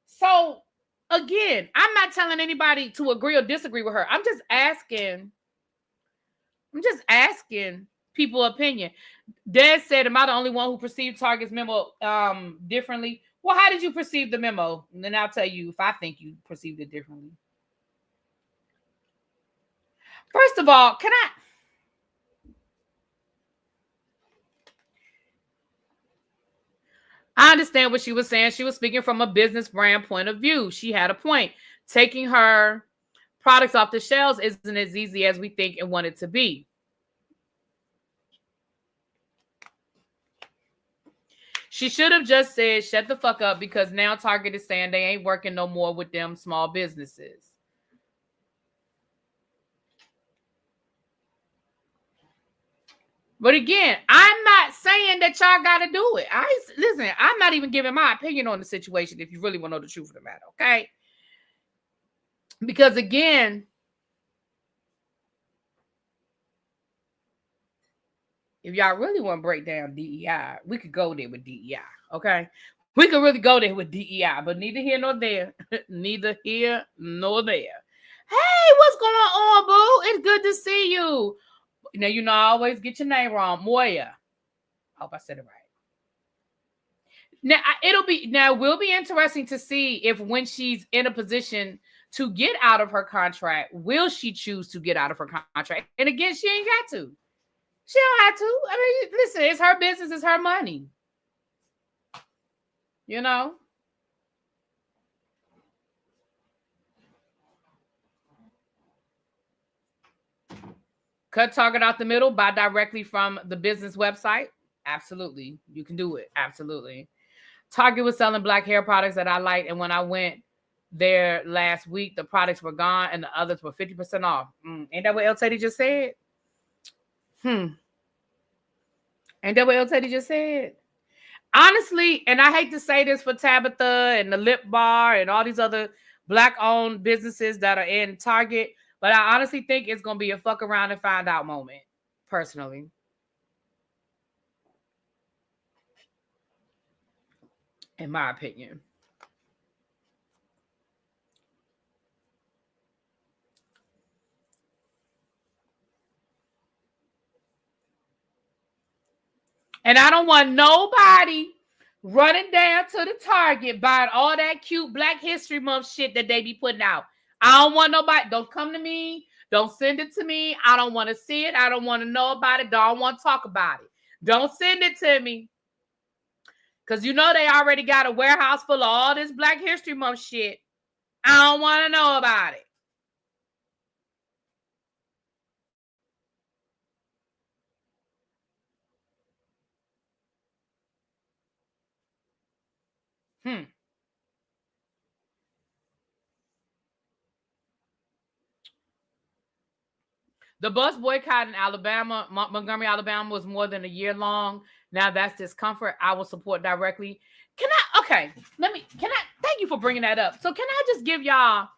S1: So again, I'm not telling anybody to agree or disagree with her. I'm just asking people opinion. Des said, am I the only one who perceived Target's memo differently? Well, how did you perceive the memo? And then I'll tell you if I think you perceived it differently. First of all, I understand what she was saying. She was speaking from a business brand point of view. She had a point. Taking her products off the shelves isn't as easy as we think and want it to be. She should have just said, shut the fuck up, because now Target is saying they ain't working no more with them small businesses. But again, I'm not saying that y'all got to do it. Listen, I'm not even giving my opinion on the situation if you really want to know the truth of the matter, okay? Because again, if y'all really want to break down DEI, we could go there with DEI, okay? We could really go there with DEI, but neither here nor there. Neither here nor there. Hey, what's going on, boo? It's good to see you. Now, I always get your name wrong. Moya. I hope I said it right. Now it will be interesting to see if when she's in a position to get out of her contract, will she choose to get out of her contract? And again, she ain't got to. She don't have to. I mean, listen, it's her business, it's her money. You know? Cut Target out the middle, buy directly from the business website. Absolutely. You can do it. Absolutely. Target was selling black hair products that I liked, and when I went there last week, the products were gone and the others were 50% off. Ain't that what El Teddy just said? Ain't that what El Teddy just said? Honestly, and I hate to say this for Tabitha and the Lip Bar and all these other black-owned businesses that are in Target, but I honestly think it's going to be a fuck around and find out moment, personally. In my opinion. And I don't want nobody running down to the Target buying all that cute Black History Month shit that they be putting out. I don't want nobody. Don't come to me. Don't send it to me. I don't want to see it. I don't want to know about it. Don't want to talk about it. Don't send it to me. Because you know they already got a warehouse full of all this Black History Month shit. I don't want to know about it. The bus boycott in Alabama, Montgomery, Alabama, was more than a year long. Now that's discomfort. I will support directly. Thank you for bringing that up. So can I just give y'all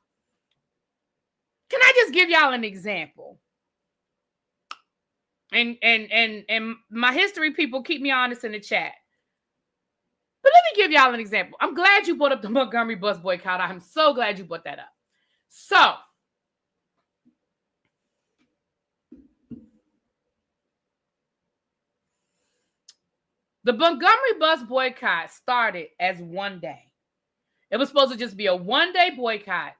S1: an example? And my history people, keep me honest in the chat. But let me give y'all an example. I'm glad you brought up the Montgomery bus boycott. I'm so glad you brought that up. So, the Montgomery bus boycott started as one day. It was supposed to just be a one-day boycott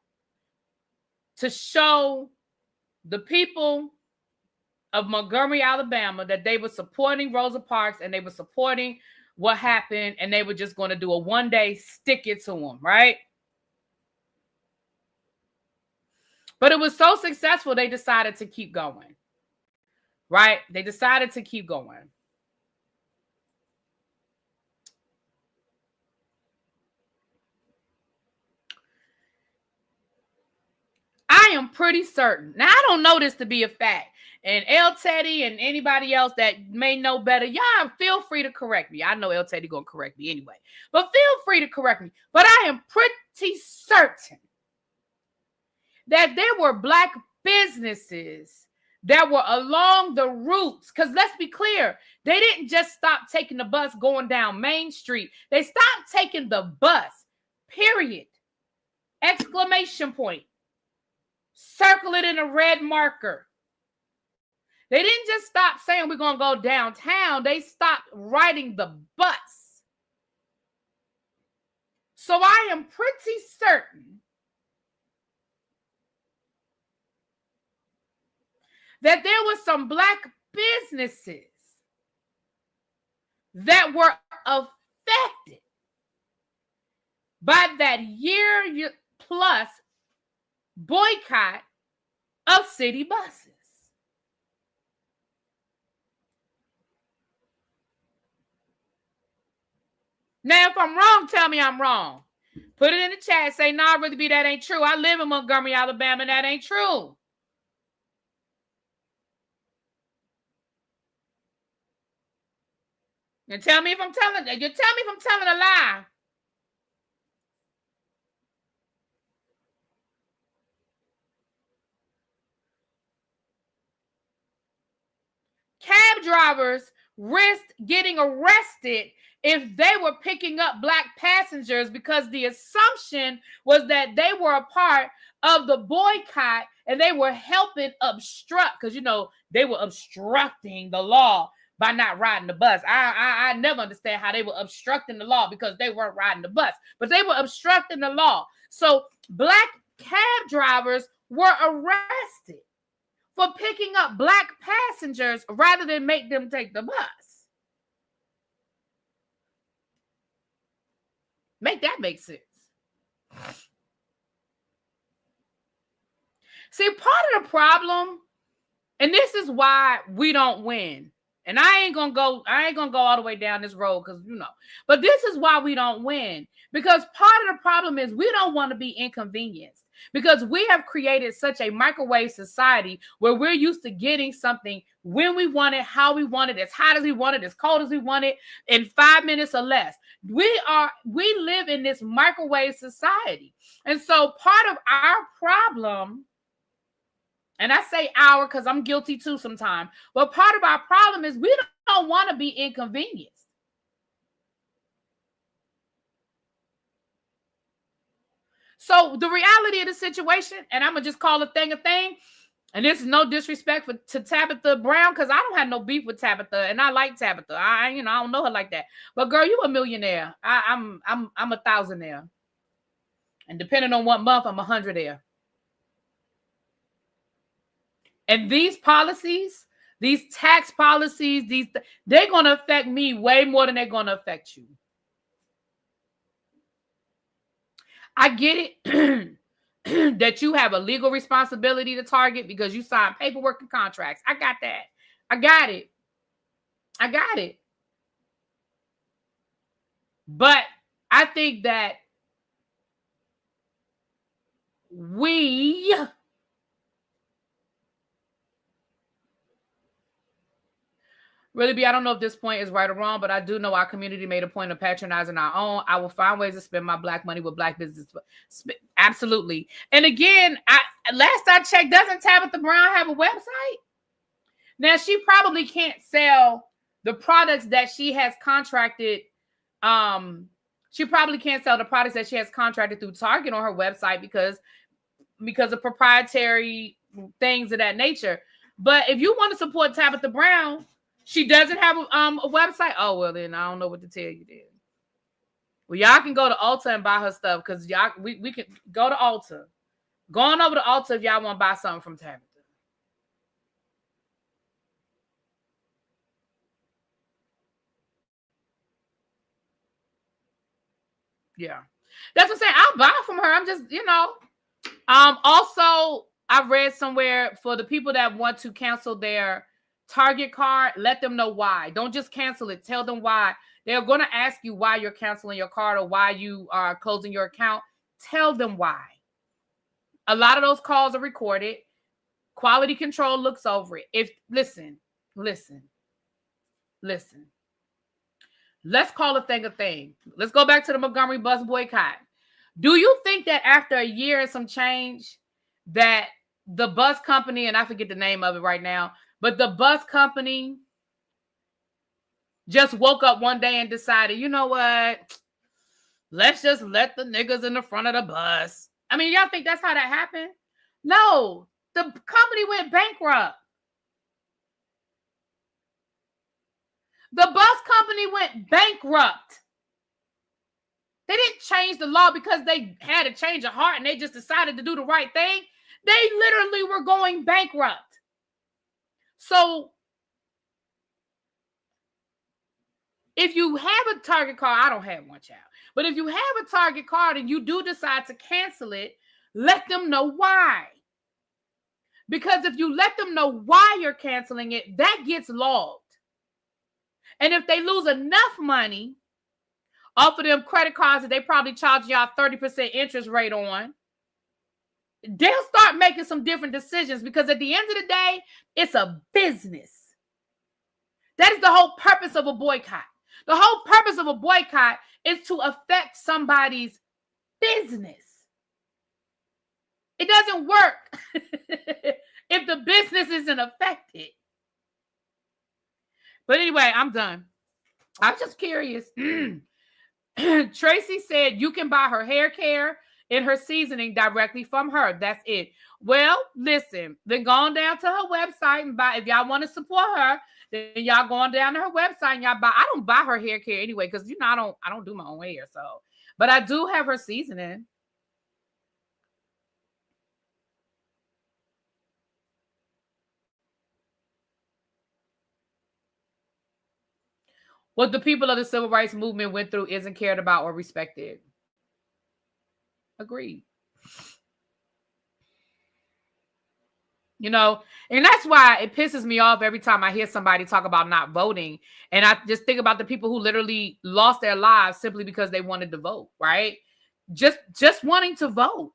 S1: to show the people of Montgomery, Alabama, that they were supporting Rosa Parks and they were supporting what happened, and they were just going to do a one-day stick it to them, right? But it was so successful, they decided to keep going, right? They decided to keep going. I am pretty certain. Now, I don't know this to be a fact. And El Teddy and anybody else that may know better, y'all feel free to correct me. I know El Teddy going to correct me anyway. But feel free to correct me. But I am pretty certain that there were Black businesses that were along the routes. Because let's be clear, they didn't just stop taking the bus going down Main Street. They stopped taking the bus, period. Exclamation point. Circle it in a red marker. They didn't just stop saying we're going to go downtown. They stopped riding the bus. So I am pretty certain that there were some Black businesses that were affected by that year plus boycott of city buses. Now, if I'm wrong, tell me I'm wrong. Put it in the chat. Say, nah, really be that ain't true. I live in Montgomery, Alabama, and that ain't true. And tell me if I'm telling a lie. Cab drivers risked getting arrested if they were picking up Black passengers because the assumption was that they were a part of the boycott and they were helping obstruct, because, you know, they were obstructing the law by not riding the bus. I never understand how they were obstructing the law because they weren't riding the bus, but they were obstructing the law. So black cab drivers were arrested for picking up black passengers rather than make them take the bus. Make that make sense. See, part of the problem, and this is why we don't win. And I ain't gonna go all the way down this road because but this is why we don't win. Because part of the problem is we don't want to be inconvenienced. Because we have created such a microwave society where we're used to getting something when we want it, how we want it, as hot as we want it, as cold as we want it, in 5 minutes or less. We live in this microwave society. And so part of our problem, and I say our because I'm guilty too sometimes, but part of our problem is we don't want to be inconvenienced. So the reality of the situation, and I'm going to just call a thing, and this is no disrespect to Tabitha Brown because I don't have no beef with Tabitha, and I like Tabitha. I don't know her like that. But girl, you a millionaire. I'm a thousandaire. And depending on what month, I'm 100aire. And these policies, these tax policies, they're going to affect me way more than they're going to affect you. I get it that you have a legal responsibility to target because you signed paperwork and contracts. I got that. I got it. But I think that we Really, I don't know if this point is right or wrong, but I do know our community made a point of patronizing our own. I will find ways to spend my black money with black business. Absolutely. And again, last I checked, doesn't Tabitha Brown have a website? Now, she probably can't sell the products that she has contracted. She probably can't sell the products that she has contracted through Target on her website because of proprietary things of that nature. But if you want to support Tabitha Brown, she doesn't have a website. Oh, well, then I don't know what to tell you then. Well, y'all can go to Ulta and buy her stuff because y'all we can go to Ulta. Go on over to Ulta if y'all want to buy something from Tabitha. Yeah. That's what I'm saying. I'll buy from her. I'm just, Also, I read somewhere for the people that want to cancel their Target card, let them know why. Don't just cancel it. Tell them why. They're going to ask you why you're canceling your card or why you are closing your account. Tell them why. A lot of those calls are recorded. Quality control looks over it. Listen. Let's call a thing a thing. Let's go back to the Montgomery bus boycott. Do you think that after a year and some change that the bus company, and I forget the name of it right now, but the bus company just woke up one day and decided, you know what? Let's just let the niggas in the front of the bus. I mean, y'all think that's how that happened? No, the company went bankrupt. The bus company went bankrupt. They didn't change the law because they had a change of heart and they just decided to do the right thing. They literally were going bankrupt. So if you have a Target card, I don't have one, child, but if you have a Target card and you do decide to cancel it, let them know why. Because if you let them know why you're canceling it, that gets logged. And if they lose enough money off of them credit cards that they probably charge y'all 30% interest rate on, they'll start making some different decisions because at the end of the day, it's a business. That is the whole purpose of a boycott. The whole purpose of a boycott is to affect somebody's business. It doesn't work if the business isn't affected. But anyway, I'm done. I'm just curious. Tracy said you can buy her hair care and her seasoning directly from her. That's it. Well, listen, then go on down to her website and buy. If y'all want to support her, Then y'all going down to her website and y'all buy. I don't buy her hair care anyway because you know I don't do my own hair. So, but I do have her seasoning. What the people of the civil rights movement went through isn't cared about or respected. Agreed. You know, and that's why it pisses me off every time I hear somebody talk about not voting. And I just think about the people who literally lost their lives simply because they wanted to vote, right? Just wanting to vote.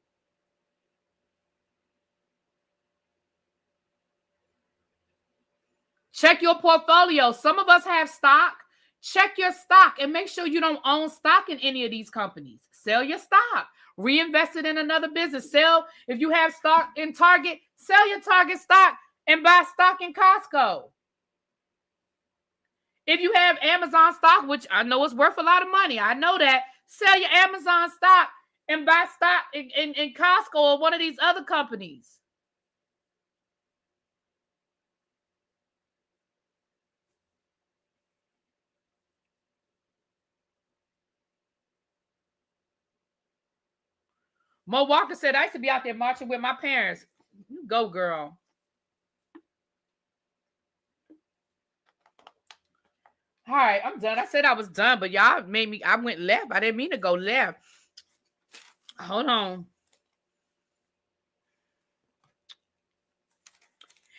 S1: Check your portfolio. Some of us have stock. Check your stock and make sure you don't own stock in any of these companies. Sell your stock. Reinvest it in another business. Sell, if you have stock in Target, sell your Target stock and buy stock in Costco. If you have Amazon stock, which I know is worth a lot of money, I know that, sell your Amazon stock and buy stock in Costco or one of these other companies. Mo Walker said, I used to be out there marching with my parents. You go, girl. All right, I'm done. I said I was done, but y'all made me, I went left. I didn't mean to go left. Hold on.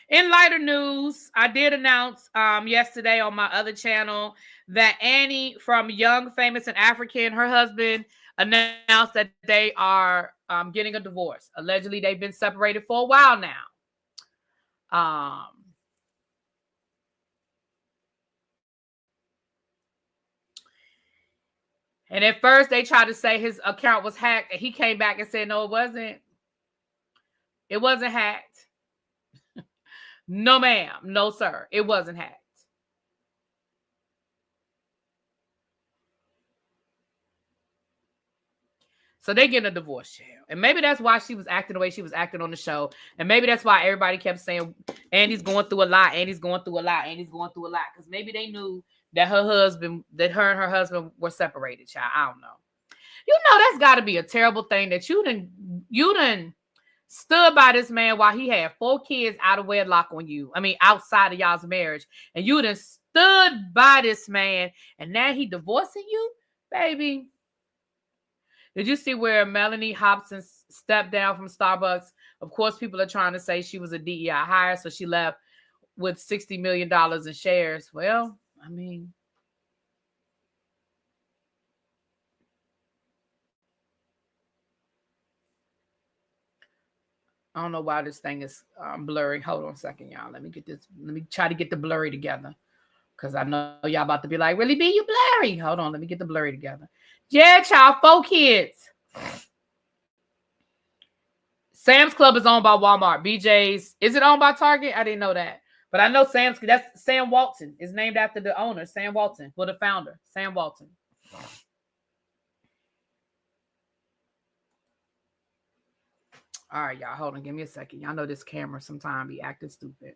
S1: In lighter news, I did announce yesterday on my other channel that Annie from Young, Famous, and African, her husband, announced that they are getting a divorce. Allegedly, they've been separated for a while now. And at first, they tried to say his account was hacked. And he came back and said, no, it wasn't. It wasn't hacked. No, ma'am. No, sir. It wasn't hacked. So they getting a divorce, child. And maybe that's why she was acting the way she was acting on the show. And maybe that's why everybody kept saying, Andy's going through a lot. Andy's going through a lot. Andy's going through a lot. Because maybe they knew that her and her husband were separated, child. I don't know. You know, that's got to be a terrible thing that you done stood by this man while he had 4 kids out of wedlock on you. I mean, outside of y'all's marriage. And you done stood by this man. And now he divorcing you? Baby. Did you see where Melanie Hobson stepped down from Starbucks? Of course, people are trying to say she was a DEI hire, so she left with $60 million in shares. Well, I mean, I don't know why this thing is blurry. Hold on a second, y'all. Let me try to get the blurry together. Because I know y'all about to be like, really, B, you blurry. Hold on, let me get the blurry together. Yeah, child, 4 kids. Sam's Club is owned by Walmart. BJ's, is it owned by Target? I didn't know that. But I know that's Sam Walton. It's named after the owner, Sam Walton. Well, the founder, Sam Walton. All right, y'all, hold on. Give me a second. Y'all know this camera sometimes be acting stupid.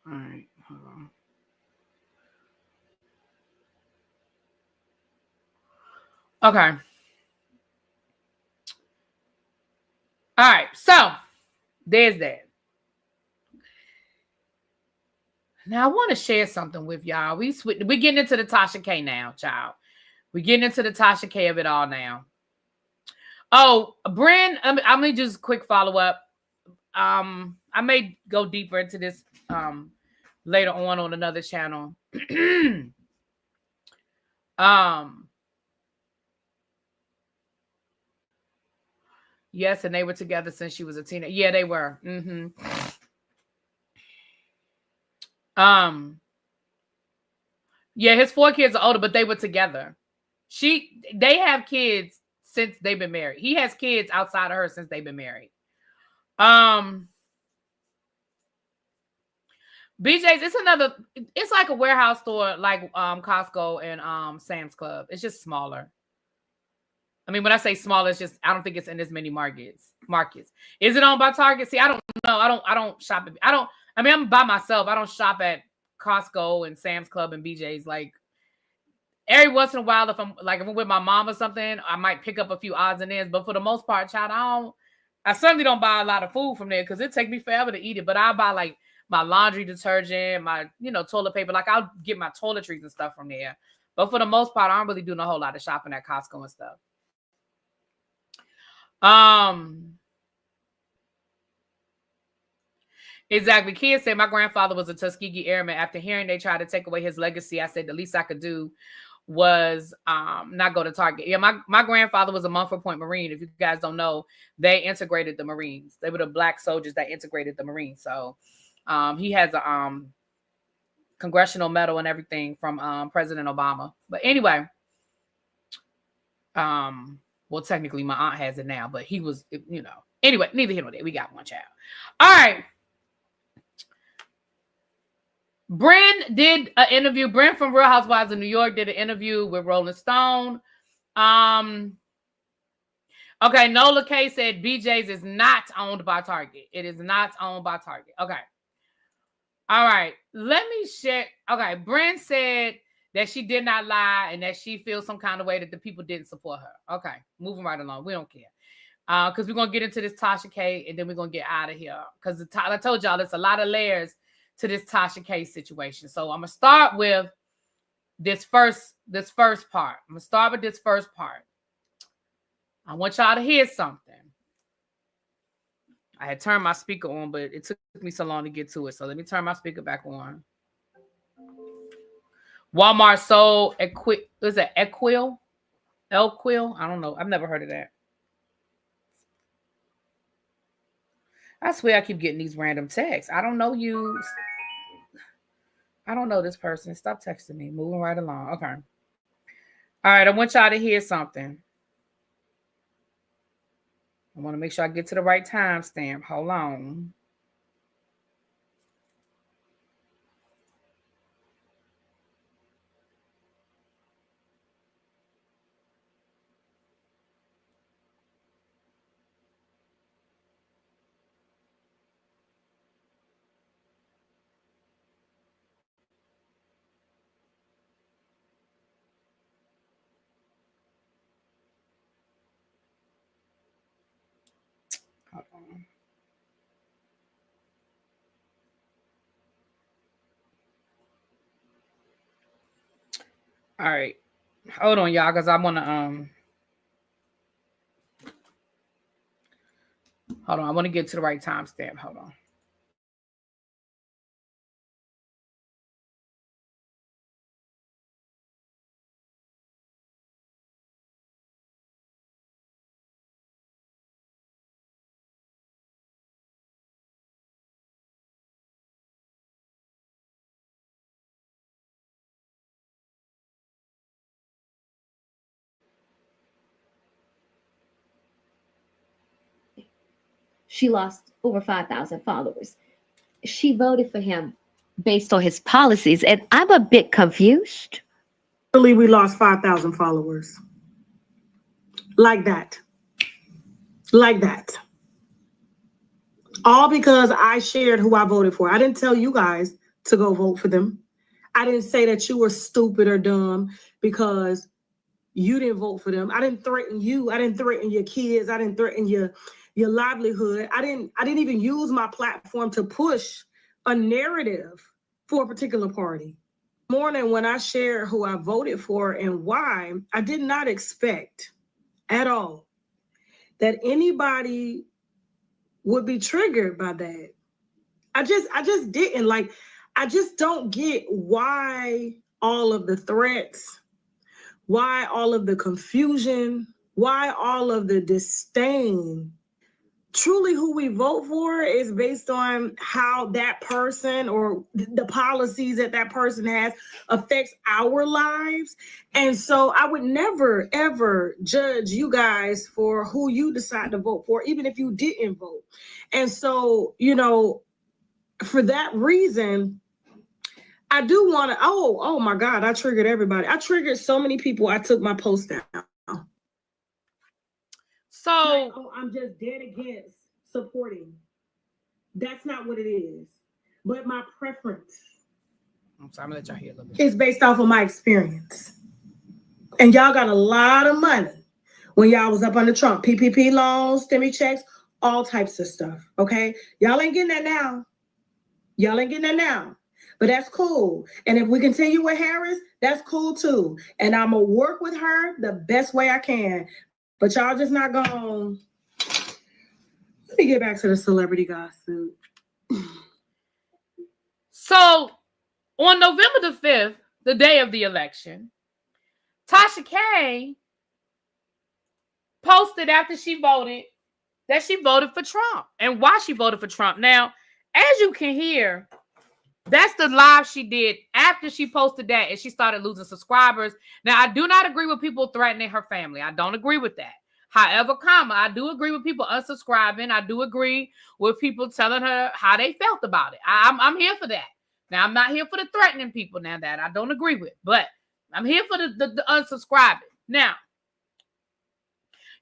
S1: All right, hold on. Okay. All right, so there's that. Now I want to share something with y'all. We're getting into the Tasha K now, child. We're getting into the Tasha K of it all now. Oh, Bryn, I'm gonna just quick follow up. I may go deeper into this later on another channel. Yes, and they were together since she was a teenager. Yeah, they were. Yeah, his 4 kids are older, but they were together. They have kids since they've been married. He has kids outside of her since they've been married. BJ's, it's like a warehouse store like Costco and Sam's Club. It's just smaller. I mean, when I say small, it's just I don't think it's in as many markets. Is it owned by Target? See, I don't know. I don't shop at I'm by myself. I don't shop at Costco and Sam's Club and BJ's. Like every once in a while, if I'm with my mom or something, I might pick up a few odds and ends. But for the most part, child, I certainly don't buy a lot of food from there because it takes me forever to eat it. But I buy like my laundry detergent, my toilet paper. Like I'll get my toiletries and stuff from there. But for the most part, I don't really do a whole lot of shopping at Costco and stuff. Exactly. Kids say my grandfather was a Tuskegee Airman. After hearing they tried to take away his legacy, I said the least I could do was not go to Target. Yeah, my grandfather was a Mumford Point Marine. If you guys don't know, they integrated the Marines. They were the black soldiers that integrated the Marines. So he has a congressional medal and everything from President Obama. But anyway, well, technically my aunt has it now, but he was, anyway, neither here nor there. We got one child. All right. Bryn did an interview. Bryn from Real Housewives of New York did an interview with Rolling Stone. Okay, Nola K said BJ's is not owned by Target. It is not owned by Target. Okay. All right. Let me share. Okay, Bryn said that she did not lie and that she feels some kind of way that the people didn't support her. Okay, moving right along. We don't care. Because we're going to get into this Tasha K and then we're going to get out of here. Because I told y'all there's a lot of layers to this Tasha K situation. So I'm going to start with this first part. I'm going to start with this first part. I want y'all to hear something. I had turned my speaker on, but it took me so long to get to it. So let me turn my speaker back on. Walmart sold Equil? I don't know. I've never heard of that. I swear I keep getting these random texts. I don't know you. I don't know this person. Stop texting me. Moving right along. Okay. All right. I want y'all to hear something. I want to make sure I get to the right timestamp. Hold on. Hold on. All right. Hold on, y'all, because I want to hold on. I want to get to the right timestamp. Hold on.
S4: She lost over 5,000 followers. She voted for him based on his policies, and I'm a bit confused.
S5: Really, we lost 5,000 followers. Like that. Like that. All because I shared who I voted for. I didn't tell you guys to go vote for them. I didn't say that you were stupid or dumb because you didn't vote for them. I didn't threaten you. I didn't threaten your kids. I didn't threaten your livelihood. I didn't even use my platform to push a narrative for a particular party. Morning when I shared who I voted for and why, I did not expect at all that anybody would be triggered by that. I just didn't. Like, I just don't get why all of the threats, why all of the confusion, why all of the disdain. Truly who we vote for is based on how that person or the policies that that person has affects our lives. And so I would never, ever judge you guys for who you decide to vote for, even if you didn't vote. And so, for that reason, I do want to, oh my God, I triggered everybody. I triggered so many people. I took my post down.
S1: So
S5: like, oh, I'm just dead against supporting. That's not what it is. But my preference
S1: I'm sorry, I'm gonna let y'all hear a little bit.
S5: is based off of my experience. And y'all got a lot of money when y'all was up under Trump. PPP loans, stimmy checks, all types of stuff. Okay? Y'all ain't getting that now. Y'all ain't getting that now. But that's cool. And if we continue with Harris, that's cool too. And I'm going to work with her the best way I can. But y'all just not going to... Let me get back to the celebrity gossip.
S1: So on November the 5th, the day of the election, Tasha K posted after she voted that she voted for Trump and why she voted for Trump. Now, as you can hear, that's the live she did after she posted that and she started losing subscribers. Now, I do not agree with people threatening her family. I don't agree with that. However, I do agree with people unsubscribing. I do agree with people telling her how they felt about it. I'm here for that. Now, I'm not here for the threatening people now that I don't agree with, but I'm here for the unsubscribing. Now,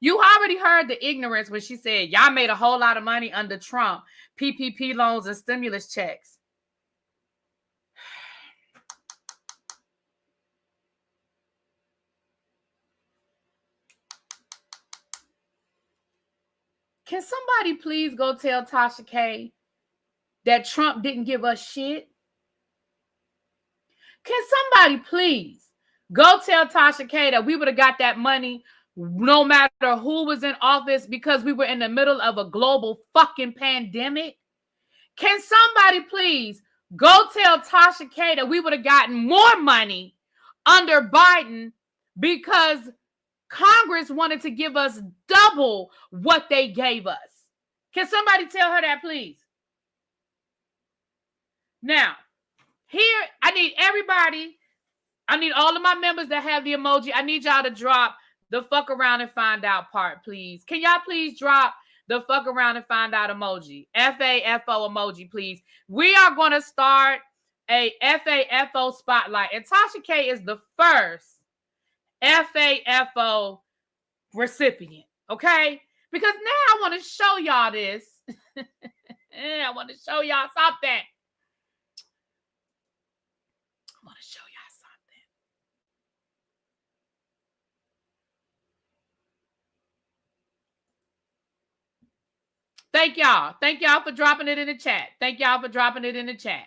S1: you already heard the ignorance when she said, y'all made a whole lot of money under Trump, PPP loans and stimulus checks. Can somebody please go tell Tasha K that Trump didn't give us shit? Can somebody please go tell Tasha K that we would have got that money no matter who was in office because we were in the middle of a global fucking pandemic? Can somebody please go tell Tasha K that we would have gotten more money under Biden because Congress wanted to give us double what they gave us? Can somebody tell her that, please? Now, here, I need everybody. I need all of my members that have the emoji. I need y'all to drop the fuck around and find out part, please. Can y'all please drop the fuck around and find out emoji? FAFO emoji, please. We are going to start a FAFO spotlight. And Tasha K is the first FAFO recipient, okay? Because now I want to show y'all this. I want to show y'all something. I want to show y'all something. Thank y'all. Thank y'all for dropping it in the chat. Thank y'all for dropping it in the chat.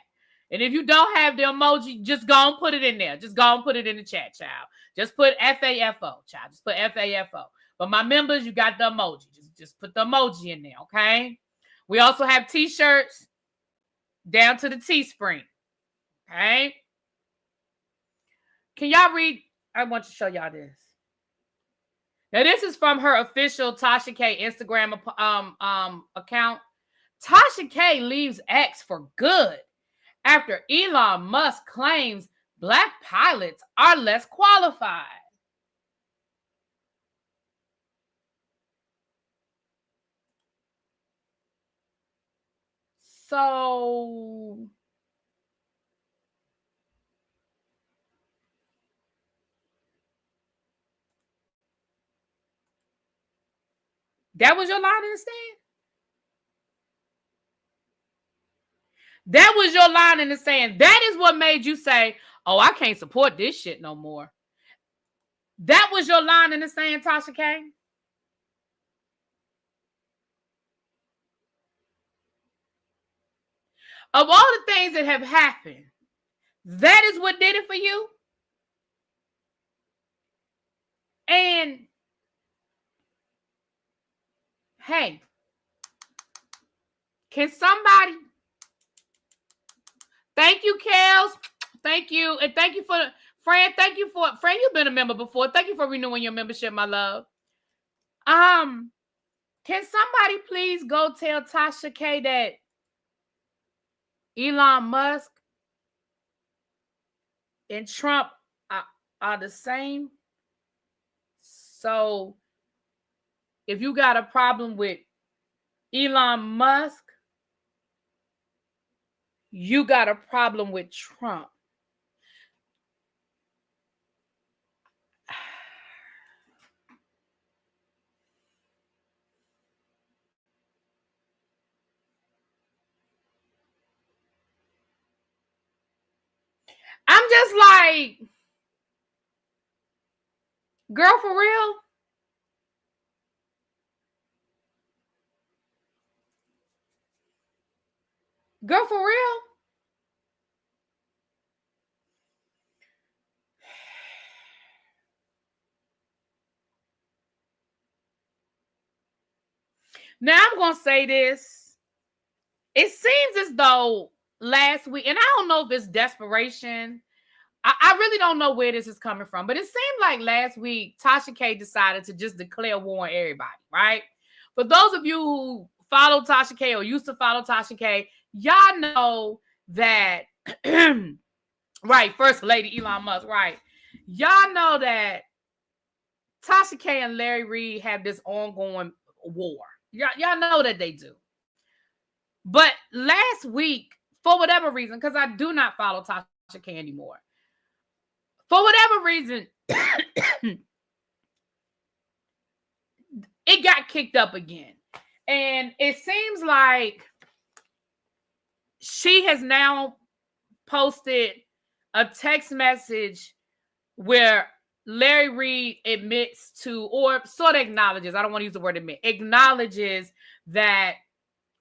S1: And if you don't have the emoji, just go and put it in there. Just go and put it in the chat, child. Just put FAFO, child. Just put FAFO. But my members, you got the emoji. Just put the emoji in there, okay? We also have t-shirts down to the Teespring, okay? Can y'all read? I want to show y'all this. Now, this is from her official Tasha K Instagram account. Tasha K leaves X for good after Elon Musk claims Black pilots are less qualified. So that was your line in the sand? That was your line in the sand. That is what made you say, oh, I can't support this shit no more. That was your line in the sand, Tasha K? Of all the things that have happened, that is what did it for you? And hey, can somebody... Thank you, Kels. Thank you. And thank you for... Fran, Fran, you've been a member before. Thank you for renewing your membership, my love. Can somebody please go tell Tasha K that Elon Musk and Trump are the same? So if you got a problem with Elon Musk, you got a problem with Trump. just like, girl, for real? Girl, for real? Now I'm going to say this. It seems as though last week, and I don't know if it's desperation. I really don't know where this is coming from, but it seemed like last week, Tasha K decided to just declare war on everybody, right? For those of you who follow Tasha K or used to follow Tasha K, y'all know that, right, First Lady Elon Musk, right? Y'all know that Tasha K and Larry Reid have this ongoing war. Y'all know that they do. But last week, for whatever reason, because I do not follow Tasha K anymore, for whatever reason, it got kicked up again. And it seems like she has now posted a text message where Larry Reid admits to, or sort of acknowledges, I don't want to use the word admit, acknowledges that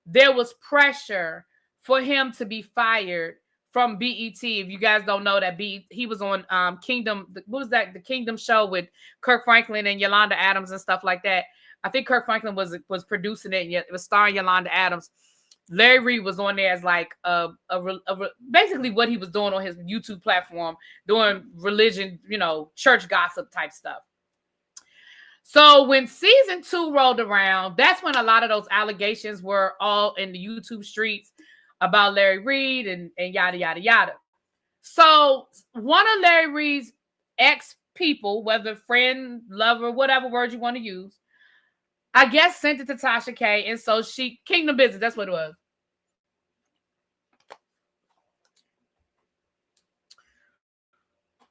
S1: there was pressure for him to be fired from BET. If you guys don't know that, he was on Kingdom, what was that? The Kingdom show with Kirk Franklin and Yolanda Adams and stuff like that. I think Kirk Franklin was producing it. And it was starring Yolanda Adams. Larry Reid was on there as like basically what he was doing on his YouTube platform, doing religion, church gossip type stuff. So when season 2 rolled around, that's when a lot of those allegations were all in the YouTube streets about Larry Reid and yada, yada, yada. So one of Larry Reid's ex-people, whether friend, lover, whatever word you want to use, I guess sent it to Tasha K. And so Kingdom Business, that's what it was.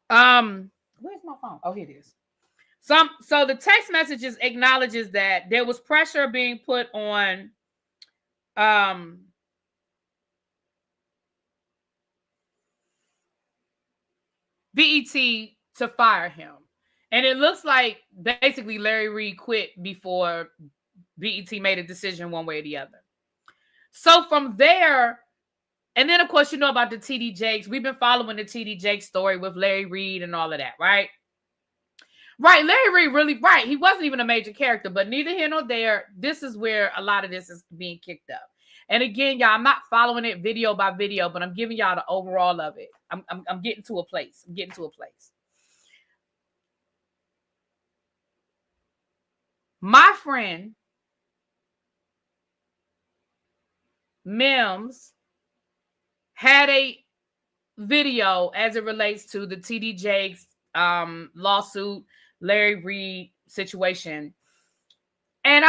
S1: Where's my phone? Oh, here it is. So the text messages acknowledges that there was pressure being put on BET to fire him. And it looks like basically Larry Reid quit before BET made a decision one way or the other. So from there, and then of course you know about the TD Jakes. We've been following the TD Jakes story with Larry Reid and all of that, right? Right, Larry Reid really, right. He wasn't even a major character, but neither here nor there. This is where a lot of this is being kicked up. And again, y'all, I'm not following it video by video, but I'm giving y'all the overall of it. I'm getting to a place. I'm getting to a place. My friend, Mims, had a video as it relates to the TD Jakes lawsuit, Larry Reid situation. And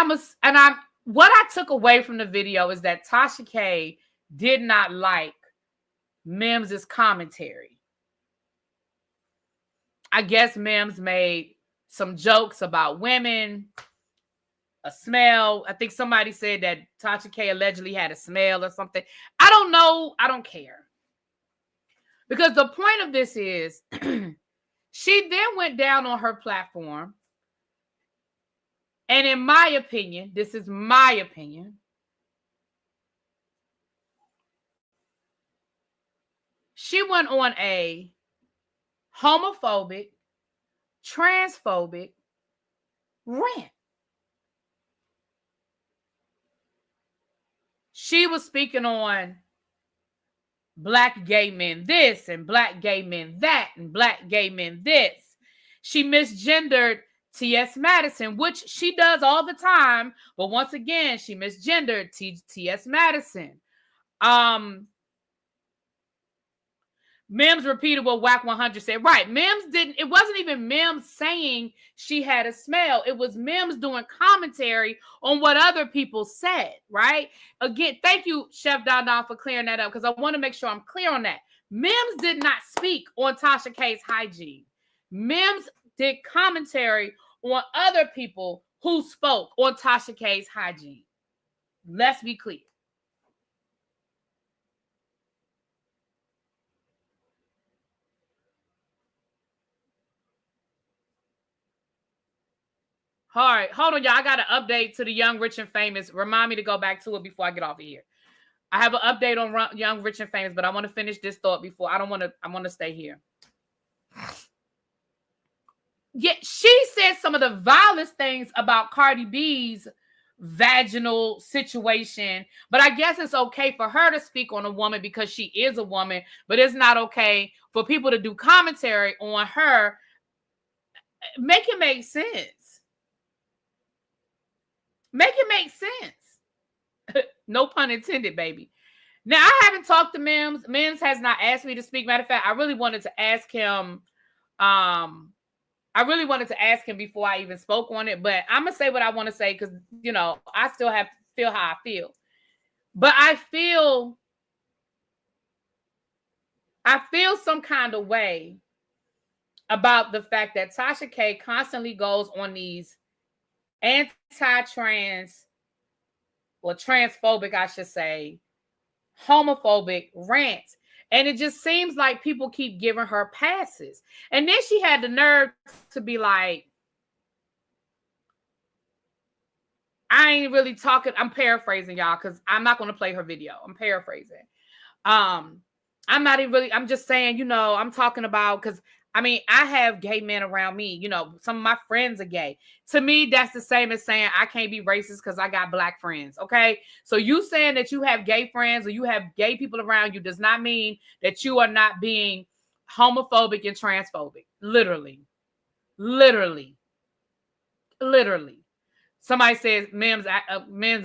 S1: what I took away from the video is that Tasha K did not like Mims's commentary. I guess Mims made some jokes about women, a smell. I think somebody said that Tasha K allegedly had a smell or something. I don't know. I don't care. Because the point of this is she then went down on her platform. And in my opinion, this is my opinion, she went on a homophobic, transphobic rant. She was speaking on black gay men this and black gay men that and black gay men this. She misgendered T.S. Madison, which she does all the time. But once again, she misgendered T.S. Madison. Mims repeated what WAC 100 said. Right. Mims didn't. It wasn't even Mims saying she had a smell. It was Mims doing commentary on what other people said. Right. Again, thank you, Chef Dada, for clearing that up because I want to make sure I'm clear on that. Mims did not speak on Tasha K's hygiene. Mims did commentary on other people who spoke on Tasha K's hygiene. Let's be clear. All right, hold on, y'all. I got an update to the Young, Rich, and Famous. Remind me to go back to it before I get off of here. I have an update on Young, Rich, and Famous, but I want to finish this thought before. I want to stay here. Yeah, she said some of the vilest things about Cardi B's vaginal situation, but I guess it's okay for her to speak on a woman because she is a woman, but it's not okay for people to do commentary on her. Make it make sense. Make it make sense. No pun intended, baby. Now, I haven't talked to Mims. Mims has not asked me to speak. Matter of fact, I really wanted to ask him. I really wanted to ask him before I even spoke on it, but I'm gonna say what I want to say because I still have to feel how I feel. But I feel some kind of way about the fact that Tasha K constantly goes on these anti-trans or transphobic, I should say, homophobic rants. And it just seems like people keep giving her passes. And then she had the nerve to be like, I ain't really talking. I'm paraphrasing, y'all, because I'm not going to play her video. I'm paraphrasing. I'm not even really, I'm just saying, I'm talking about, because I have gay men around me. Some of my friends are gay. To me, that's the same as saying I can't be racist because I got black friends. Okay. So you saying that you have gay friends or you have gay people around you does not mean that you are not being homophobic and transphobic. Literally. Somebody says Mims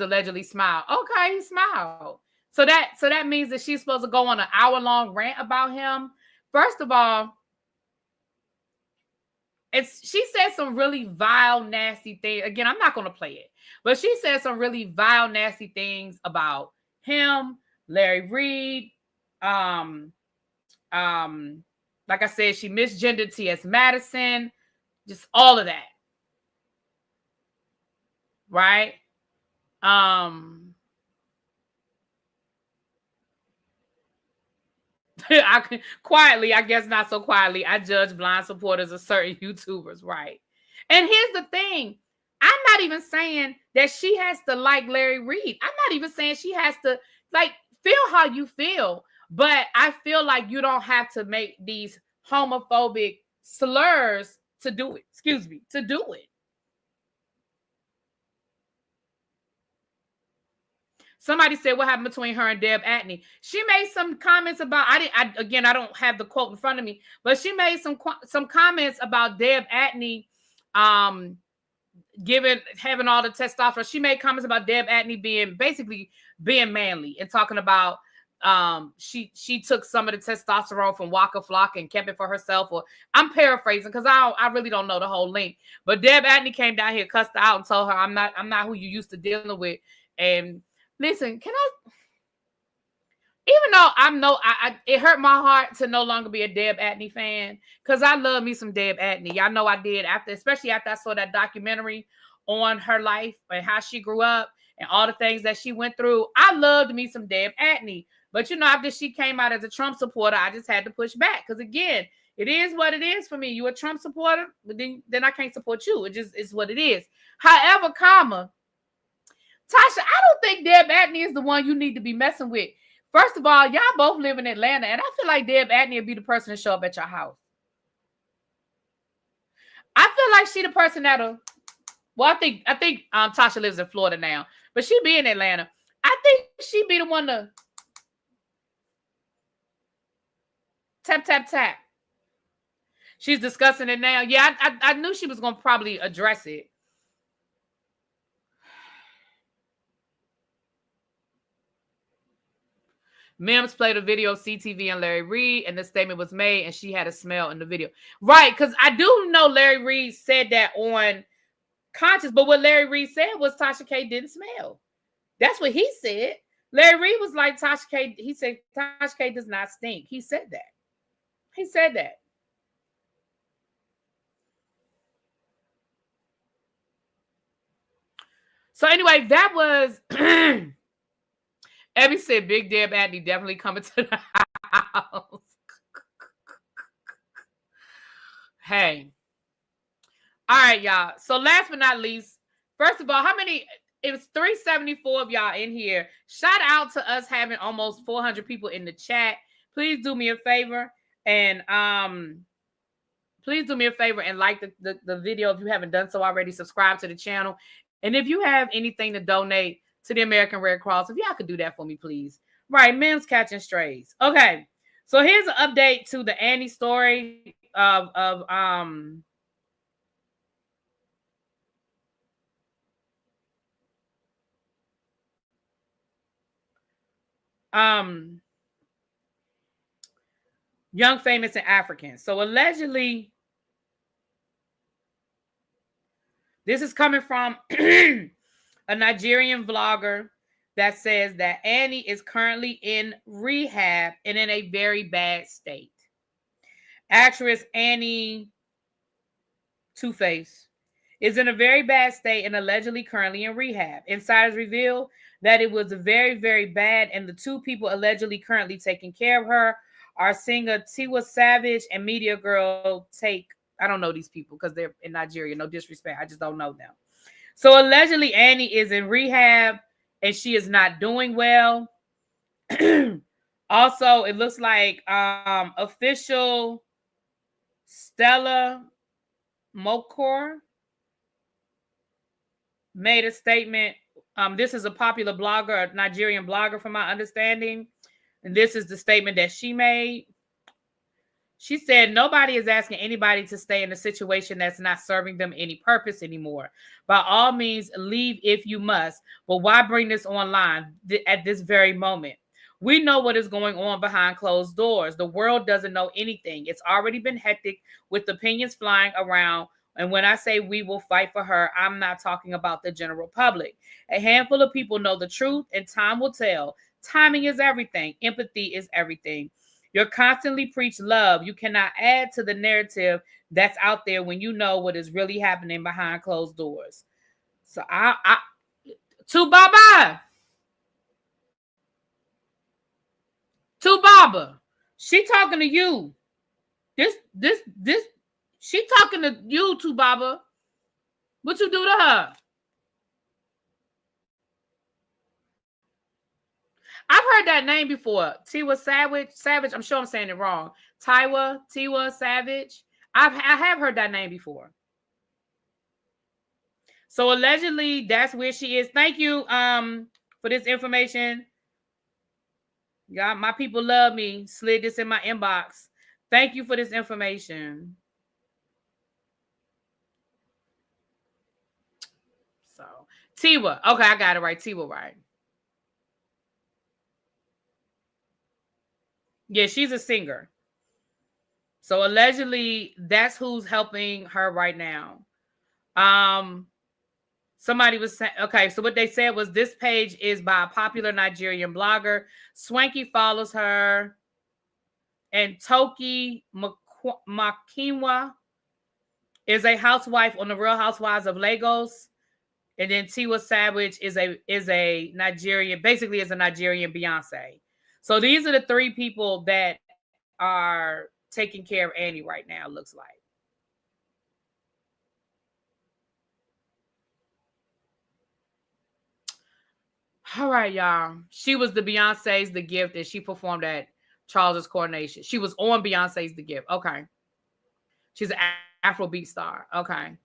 S1: allegedly smiled. Okay, he smiled. So that means that she's supposed to go on an hour-long rant about him. First of all, she said some really vile, nasty things. Again, I'm not going to play it, but she said some really vile, nasty things about him, Larry Reed. Like I said, she misgendered T.S. Madison, just all of that. Right? Quietly, I guess not so quietly, I judge blind supporters of certain YouTubers, right? And here's the thing. I'm not even saying that she has to like Larry Reed. I'm not even saying she has to feel how you feel. But I feel like you don't have to make these homophobic slurs to do it. To do it. Somebody said what happened between her and Deb Atney. She made some comments about, I don't have the quote in front of me, but she made some comments about Deb Atney having all the testosterone. She made comments about Deb Atney being manly and talking about she took some of the testosterone from Waka Flocka and kept it for herself. Or I'm paraphrasing because I really don't know the whole link. But Deb Atney came down here, cussed her out, and told her, I'm not who you used to dealing with. And listen, even though it hurt my heart to no longer be a Deb Atney fan, because I love me some Deb Atney. Y'all know I did, especially after I saw that documentary on her life and how she grew up and all the things that she went through. I loved me some Deb Atney. But after she came out as a Trump supporter, I just had to push back. Because again, it is what it is for me. You a Trump supporter, but then I can't support you. It just is what it is. However, Tasha, I don't think Deb Atney is the one you need to be messing with. First of all, y'all both live in Atlanta, and I feel like Deb Atney would be the person to show up at your house. I feel like she the person that'll. Well, I think Tasha lives in Florida now, but she be in Atlanta. I think she'd be the one to tap, tap, tap. She's discussing it now. Yeah, I knew she was going to probably address it. Mims played a video of CTV and Larry Reed, and the statement was made, and she had a smell in the video. Right, because I do know Larry Reed said that on Conscious, but what Larry Reed said was Tasha K didn't smell. That's what he said. Larry Reed was like, Tasha K, he said, Tasha K does not stink. He said that. So anyway, that was... Abby said Big Deb Atney definitely coming to the house. Hey. All right, y'all. So last but not least, first of all, how many? It was 374 of y'all in here. Shout out to us having almost 400 people in the chat. Please do me a favor and please do me a favor and like the video if you haven't done so already. Subscribe to the channel. And if you have anything to donate to the American Red Cross, if y'all could do that for me, please. Right, men's catching strays. Okay, so here's an update to the Annie story of Young, Famous, and African. So allegedly, this is coming from a Nigerian vlogger that says that Annie is currently in rehab and in a very bad state. Actress Annie Two-Face is in a very bad state and allegedly currently in rehab. Insiders reveal that it was very, very bad, and the two people allegedly currently taking care of her are singer Tiwa Savage and media girl Take. I don't know these people because they're in Nigeria. No disrespect. I just don't know them. So allegedly Annie is in rehab and she is not doing well. Also, it looks like official Stella Mokor made a statement. This is a popular blogger, a Nigerian blogger from my understanding. And this is the statement that she made. She said, nobody is asking anybody to stay in a situation that's not serving them any purpose anymore. By all means, leave if you must. But why bring this online at this very moment? We know what is going on behind closed doors. The world doesn't know anything. It's already been hectic with opinions flying around. And when I say we will fight for her, I'm not talking about the general public. A handful of people know the truth, and time will tell. Timing is everything. Empathy is everything. You're constantly preach love. You cannot add to the narrative that's out there when you know what is really happening behind closed doors. So to Baba. To Baba. She talking to you. This she talking to you, to Baba. What you do to her? I've heard that name before. Tiwa Savage. I'm sure I'm saying it wrong. Tiwa Savage. I have heard that name before. So allegedly, that's where she is. Thank you for this information. Y'all, my people love me. Slid this in my inbox. Thank you for this information. So Tiwa. Okay, I got it right. Tiwa, right. Yeah, she's a singer. So allegedly, that's who's helping her right now. Somebody was saying, okay, so what they said was this page is by a popular Nigerian blogger. Swanky follows her. And Toki Makinwa is a housewife on the Real Housewives of Lagos. And then Tiwa Savage is a Nigerian, basically is a Nigerian Beyonce. So these are the three people that are taking care of Annie right now, looks like. All right, y'all. She was the Beyonce's The Gift, and she performed at Charles's coronation. She was on Beyonce's The Gift. Okay. She's an Afrobeat star. Okay.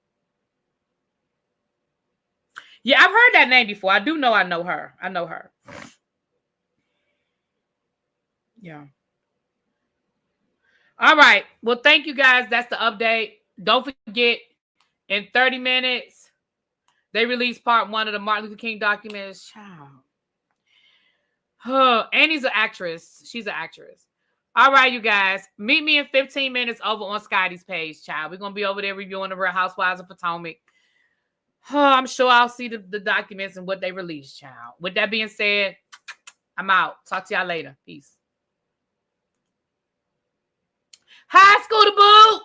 S1: Yeah, I've heard that name before. I know her. I know her. Yeah. All right. Well, thank you guys. That's the update. Don't forget, in 30 minutes, they released part 1 of the Martin Luther King documents. Annie's an actress. She's an actress. All right, you guys. Meet me in 15 minutes over on Scotty's page, child. We're going to be over there reviewing the Real Housewives of Potomac. I'm sure I'll see the documents and what they released, child. With that being said, I'm out. Talk to y'all later. Peace. Hi, Scooter Boo.